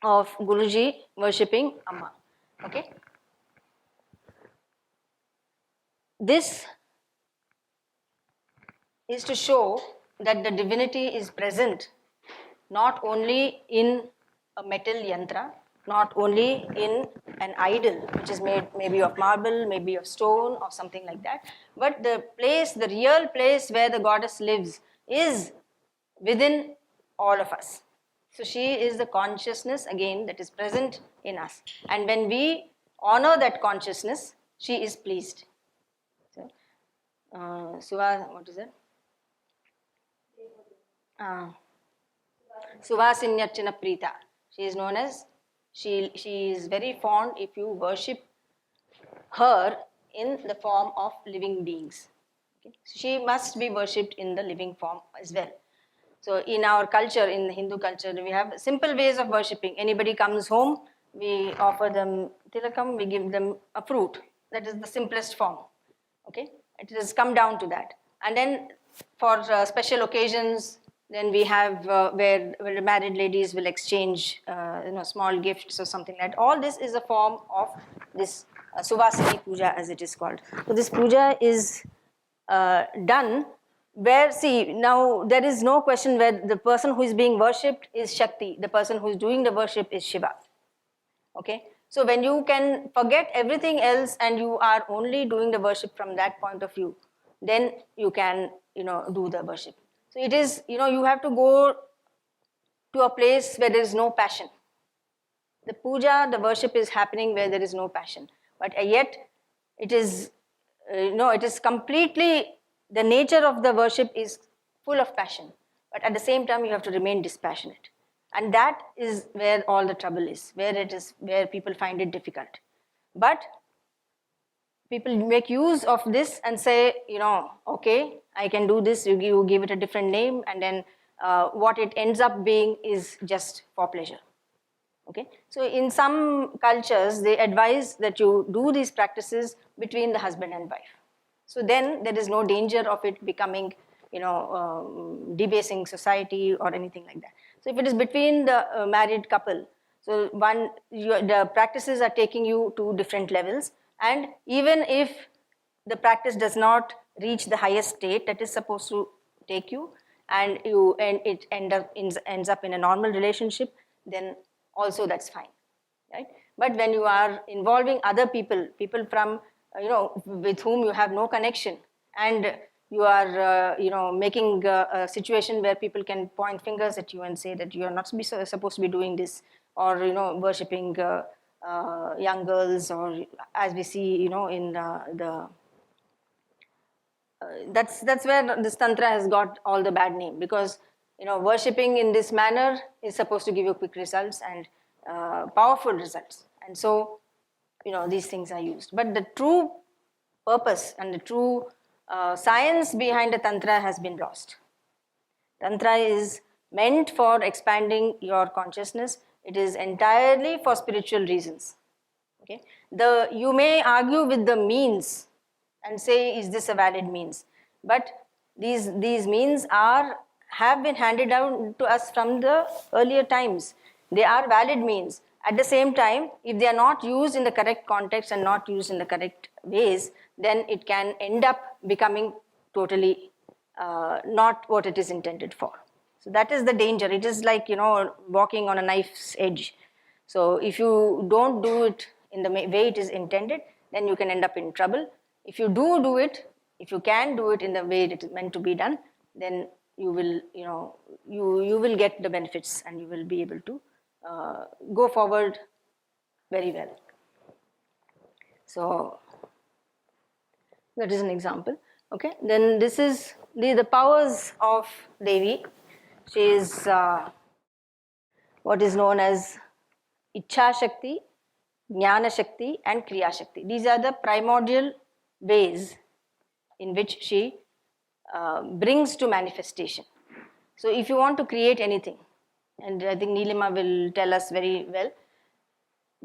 of Guruji worshipping Amma. Okay. This is to show that the divinity is present not only in a metal yantra, not only in an idol which is made maybe of marble, maybe of stone or something like that, but the place, the real place where the goddess lives is within all of us. So she is the consciousness again that is present in us. And when we honor that consciousness, she is pleased. So, what is it? Suvasinyarchana Prita. She is known as, she is very fond if you worship her in the form of living beings. Okay? She must be worshipped in the living form as well. So in our culture, in the Hindu culture, we have simple ways of worshipping. Anybody comes home, we offer them tilakam, we give them a fruit. That is the simplest form. Okay, it has come down to that. And then for special occasions, then we have where married ladies will exchange small gifts or something like that. All this is a form of this Suvasini Puja, as it is called. So this puja is done where, see, now there is no question where the person who is being worshipped is Shakti, the person who is doing the worship is Shiva. Okay, so when you can forget everything else and you are only doing the worship from that point of view, then you can, do the worship. So it is, you have to go to a place where there is no passion. The puja, the worship is happening where there is no passion, but yet it is, it is completely, the nature of the worship is full of passion, but at the same time you have to remain dispassionate. And that is where all the trouble is, where people find it difficult. But people make use of this and say, okay, I can do this, you give it a different name, and then what it ends up being is just for pleasure. Okay, so in some cultures, they advise that you do these practices between the husband and wife. So then there is no danger of it becoming, debasing society or anything like that. So if it is between the married couple, so the practices are taking you to different levels, and even if the practice does not reach the highest state that is supposed to take you, and it ends up in a normal relationship, then also that's fine, right? But when you are involving other people from, with whom you have no connection, and you are, making a situation where people can point fingers at you and say that you are not supposed to be doing this, or, worshipping young girls, or as we see, in that's where this tantra has got all the bad name, because worshipping in this manner is supposed to give you quick results and powerful results, and so these things are used. But the true purpose and the true science behind the tantra has been lost. Tantra is meant for expanding your consciousness. It is entirely for spiritual reasons. Okay, you may argue with the means and say, is this a valid means? But these means have been handed down to us from the earlier times. They are valid means. At the same time, if they are not used in the correct context and not used in the correct ways, then it can end up becoming totally not what it is intended for. So that is the danger. It is like, walking on a knife's edge. So if you don't do it in the way it is intended, then you can end up in trouble. If you do it, if you can do it in the way it is meant to be done, then you will, you will get the benefits, and you will be able to go forward very well. So that is an example. Okay, then this is the powers of Devi. She is what is known as Ichha Shakti, Jnana Shakti, and Kriya Shakti. These are the primordial ways in which she brings to manifestation. So if you want to create anything, and I think Neelima will tell us very well,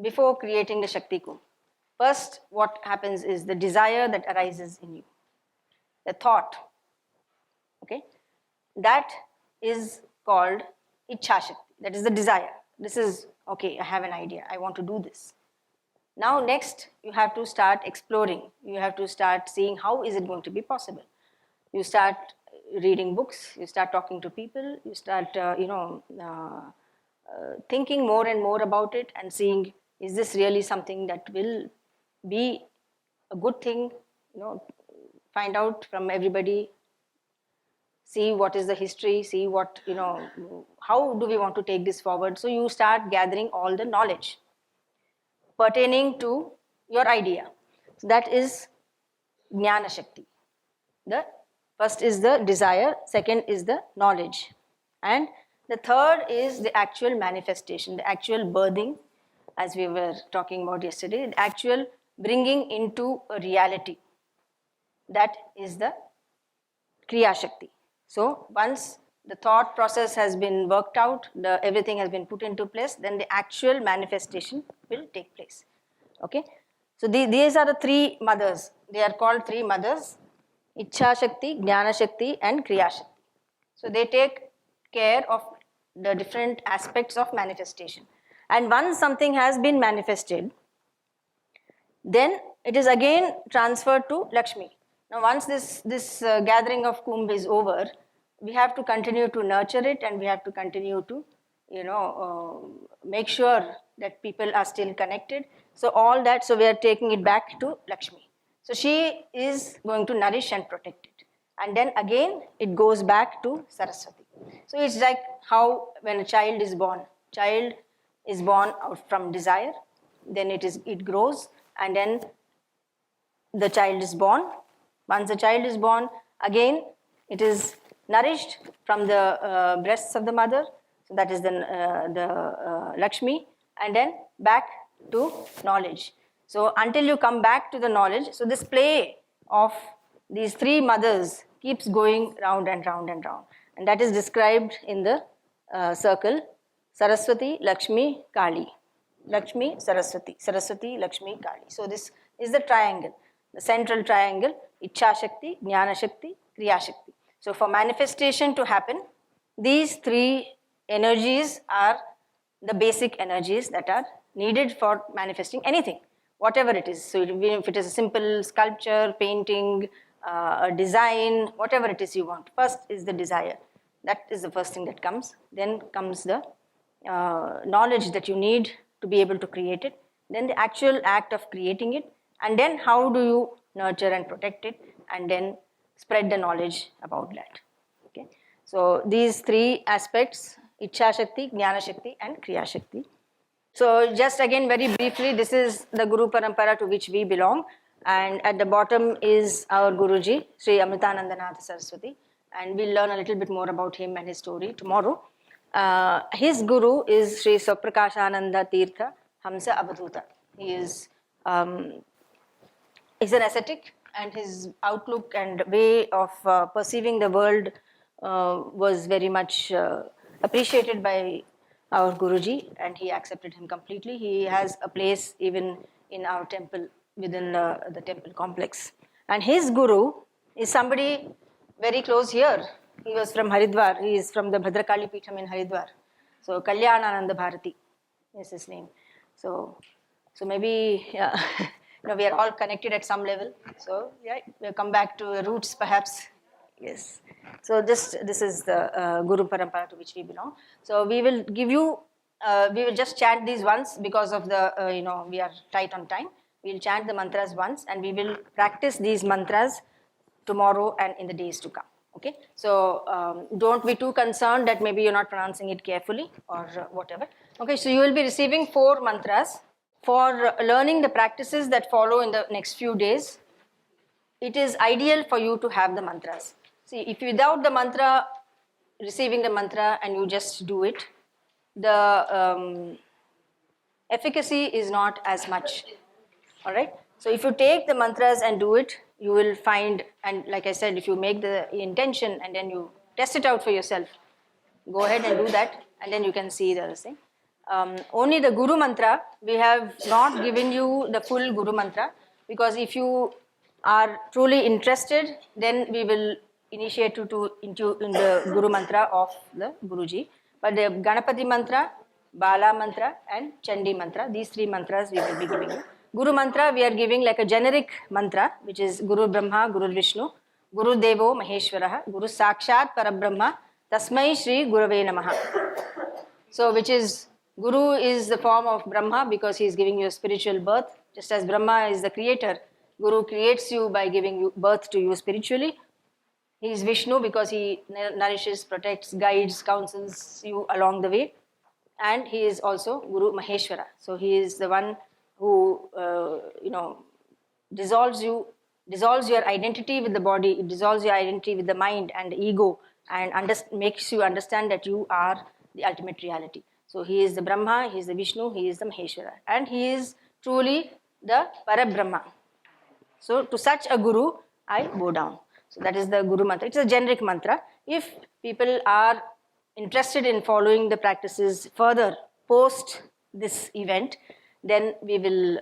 before creating the Shakti Kumbh. First, what happens is the desire that arises in you, the thought, okay? That is called Ichha Shakti, that is the desire. This is, okay, I have an idea, I want to do this. Now next, you have to start exploring. You have to start seeing how is it going to be possible. You start reading books, you start talking to people, you start, thinking more and more about it and seeing, is this really something that will be a good thing? Find out from everybody, see what is the history, see what, how do we want to take this forward? So you start gathering all the knowledge pertaining to your idea. So that is Jnana Shakti. The first is the desire, second is the knowledge, and the third is the actual manifestation, the actual birthing, as we were talking about yesterday, the actual bringing into a reality. That is the Kriya Shakti. So once the thought process has been worked out, everything has been put into place, then the actual manifestation will take place. Okay? So these are the three mothers. They are called three mothers: Ichha Shakti, Jnana Shakti and Kriya Shakti. So they take care of the different aspects of manifestation. And once something has been manifested, then it is again transferred to Lakshmi. Now once this gathering of Kumbh is over, we have to continue to nurture it, and we have to continue to, make sure that people are still connected. So all that, so we are taking it back to Lakshmi. So she is going to nourish and protect it. And then again, it goes back to Saraswati. So it's like how when a child is born out from desire, then it grows, and then the child is born. Once the child is born, again it is nourished from the breasts of the mother, so that is the Lakshmi, and then back to knowledge. So until you come back to the knowledge, so this play of these three mothers keeps going round and round and round, and that is described in the circle: Saraswati, Lakshmi, Kali. Lakshmi, Saraswati, Saraswati, Lakshmi, Kali. So this is the triangle, the central triangle: Ichha Shakti, Jnana Shakti, Kriya Shakti. So for manifestation to happen, these three energies are the basic energies that are needed for manifesting anything, whatever it is. So if it is a simple sculpture, painting, a design, whatever it is you want, first is the desire. That is the first thing that comes. Then comes the knowledge that you need to be able to create it. Then the actual act of creating it. And then how do you nurture and protect it, and then spread the knowledge about that. Okay. So these three aspects: Ichha Shakti, Jnana Shakti and Kriya Shakti. So just again very briefly, this is the Guru Parampara to which we belong, and at the bottom is our Guruji, Sri Amritananda Natha Saraswati, and we'll learn a little bit more about him and his story tomorrow. His Guru is Sri Swaprakashananda Tirtha Hamsa Avadhuta. He is he's an ascetic, and his outlook and way of perceiving the world was very much appreciated by our Guruji, and he accepted him completely. He has a place even in our temple, within the temple complex. And his Guru is somebody very close here. He was from Haridwar. He is from the Bhadrakali Peetham in Haridwar. So Kalyanananda Bharati is his name. So maybe we are all connected at some level. So yeah, we'll come back to the roots perhaps. Yes. So this is the Guru Parampara to which we belong. So we will give you, we will just chant these once because of the, we are tight on time. We will chant the mantras once, and we will practice these mantras tomorrow and in the days to come. Okay. So don't be too concerned that maybe you're not pronouncing it carefully or whatever. Okay. So you will be receiving 4 mantras. For learning the practices that follow in the next few days, it is ideal for you to have the mantras. See, if without the mantra, receiving the mantra and you just do it, the efficacy is not as much. All right. So if you take the mantras and do it, you will find, and like I said, if you make the intention and then you test it out for yourself, go ahead and do that, and then you can see the thing. Only the Guru Mantra, we have not given you the full Guru Mantra, because if you are truly interested, then we will initiate you into in the Guru Mantra of the Guruji. But the Ganapati Mantra, Bala Mantra and Chandi Mantra, these three mantras we will be giving you. Guru Mantra, we are giving like a generic mantra, which is Guru Brahma, Guru Vishnu, Guru Devo Maheshwaraha, Guru Sakshat Parabrahma, Tasmai Shri Gurave Namaha. So, which is, Guru is the form of Brahma because he is giving you a spiritual birth. Just as Brahma is the creator, Guru creates you by giving you birth to you spiritually. He is Vishnu because he nourishes, protects, guides, counsels you along the way. And he is also Guru Maheshwara. So he is the one who, dissolves your identity with the body, it dissolves your identity with the mind and the ego, and makes you understand that you are the ultimate reality. So he is the Brahma, he is the Vishnu, he is the Maheshwara. And he is truly the Parabrahma. So to such a Guru, I bow down. So that is the Guru Mantra. It's a generic mantra. If people are interested in following the practices further post this event, then we will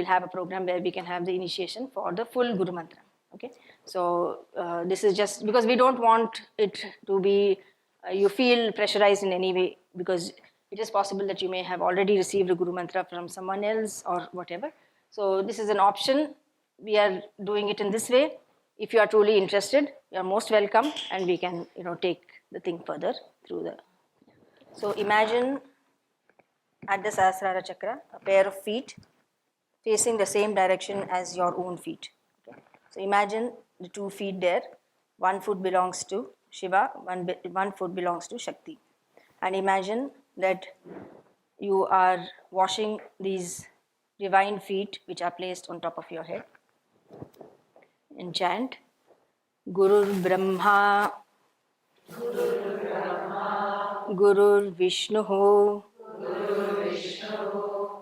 have a program where we can have the initiation for the full Guru Mantra. Okay. So this is just because we don't want it to be, you feel pressurized in any way, because it is possible that you may have already received a Guru Mantra from someone else or whatever. So this is an option. We are doing it in this way. If you are truly interested, you are most welcome, and we can, take the thing further through the. So imagine at the Sahasrara Chakra, a pair of feet facing the same direction as your own feet. Okay. So imagine the 2 feet there. 1 foot belongs to Shiva, one foot belongs to Shakti. And imagine that you are washing these divine feet which are placed on top of your head. And chant Gurur Brahma, Gurur Vishnu,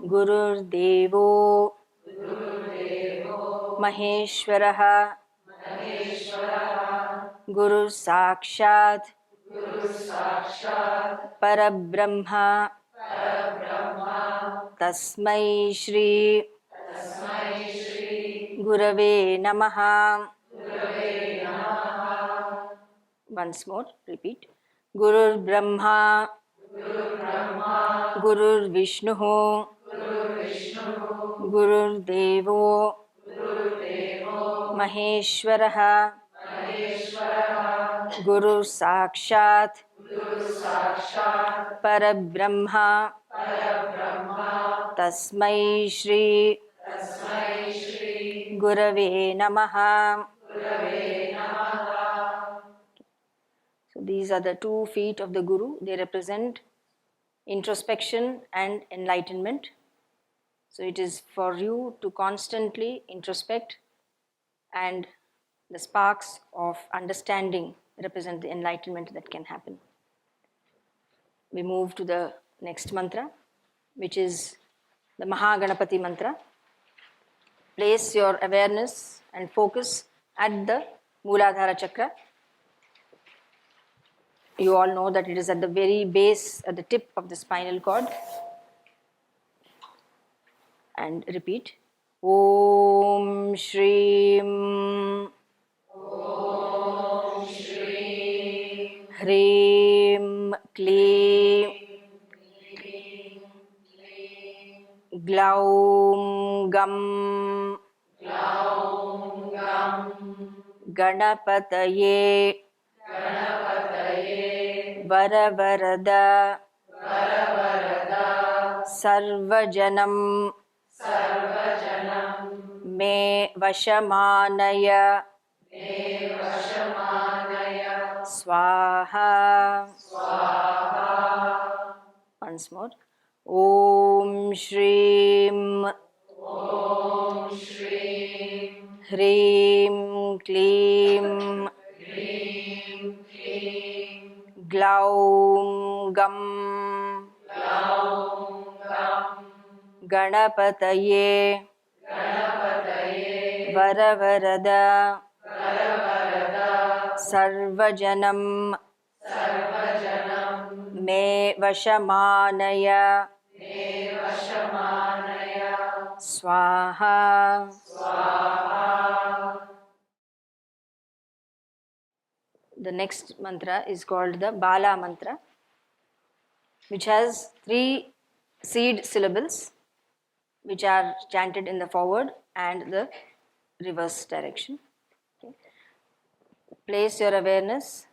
Gurur Devo, Maheshwaraha, Guru Sakshat, Parabrahma, Tasmai Shri Gurave Namaha. Once more, repeat. Gurur Brahma, Gurur Vishnu, Gurur Devo, Maheshwaraha, Guru Sakshat, Parabrahma, Tasmai Shri Gurave Namaha. So these are the 2 feet of the Guru. They represent introspection and enlightenment. So it is for you to constantly introspect, and the sparks of understanding represent the enlightenment that can happen. We move to the next mantra, which is the Mahaganapati mantra. Place your awareness and focus at the Mooladhara chakra. You all know that it is at the very base, at the tip of the spinal cord. And repeat. Om Shrim Hrim Klim Glaum Gam Ganapataye Varavarada Sarvajanam Me Vashamanaya Swaha. Once more. Om Shrim Hrim Klim Glaum Gam Ganapataye Varavarada Sarvajanam Me Vashamanaya Swaha. The next mantra is called the Bala mantra, which has 3 seed syllables, which are chanted in the forward and the reverse direction. Okay. Place your awareness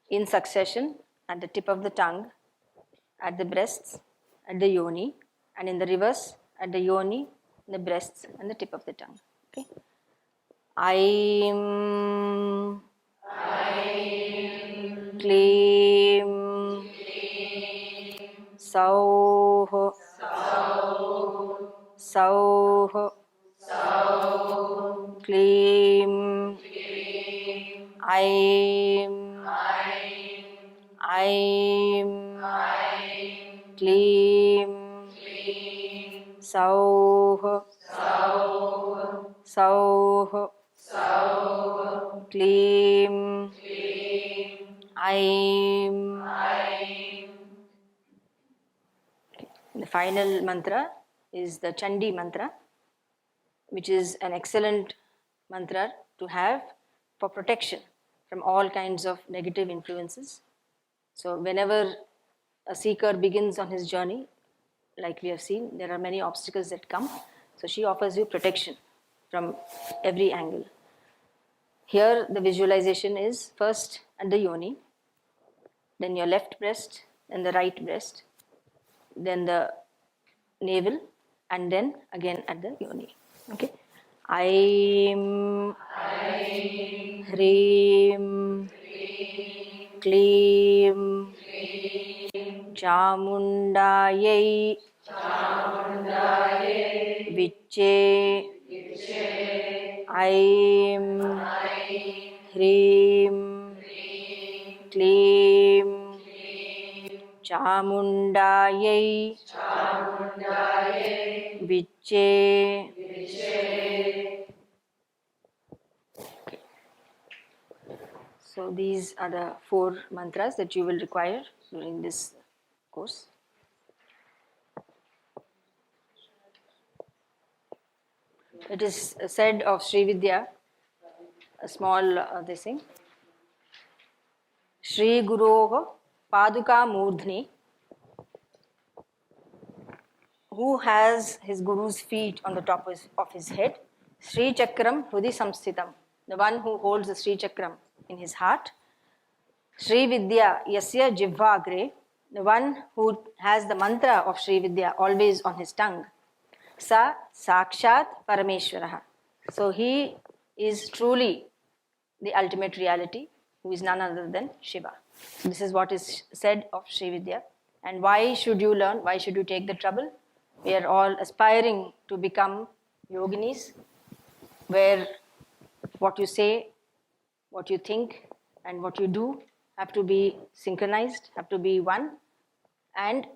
in succession at the tip of the tongue, at the breasts, at the yoni, and in the reverse at the yoni, the breasts, and the tip of the tongue. Okay. Aim. Klim. Sauh. Sauh. Klim. Aim. Aim. Klim. Sauh. Sauh. Klim. Aim. The final mantra is the Chandi mantra, which is an excellent mantra to have for protection from all kinds of negative influences. So whenever a seeker begins on his journey, like we have seen, there are many obstacles that come. So she offers you protection from every angle. Here the visualization is first at the yoni, then your left breast, then the right breast, then the navel, and then again at the yoni. Okay. Aim. Hreem. Kleem. Chamundayai. Viche. Aim. Hreem. Kleem. Chamundayai. Viche. So these are the 4 mantras that you will require during this course. It is said of Sri-Vidya, a small this thing. Shri Guroho Paduka Murdhni, who has his Guru's feet on the top of his head. Sri Chakram Hrudi Samsthitam, the one who holds the Sri Chakram in his heart. Sri-Vidya Yasya Jivvagre, the one who has the mantra of Sri-Vidya always on his tongue. Sa Sakshat Parameshwaraha. So he is truly the ultimate reality, who is none other than Shiva. So this is what is said of Sri-Vidya. And why should you learn? Why should you take the trouble? We are all aspiring to become yoginis, where what you say, what you think, and what you do have to be synchronized, have to be one. And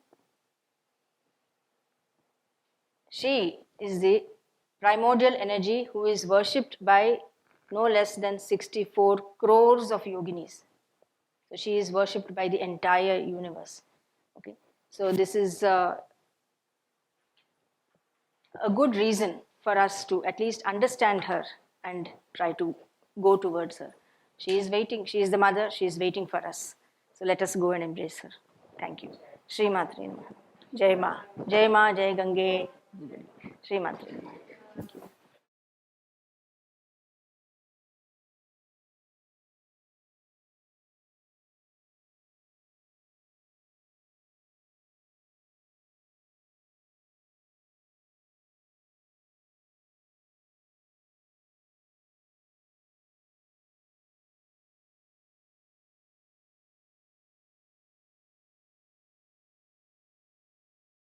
she is the primordial energy who is worshipped by no less than 64 crores of yoginis. So she is worshipped by the entire universe. Okay, so this is a good reason for us to at least understand her and try to go towards her. She is waiting. She is the mother. She is waiting for us. So let us go and embrace her. Thank you. Shri Matre Namaha. Jai Ma. Jai Ma. Jai Gange. Shri Matre Namaha. Thank you.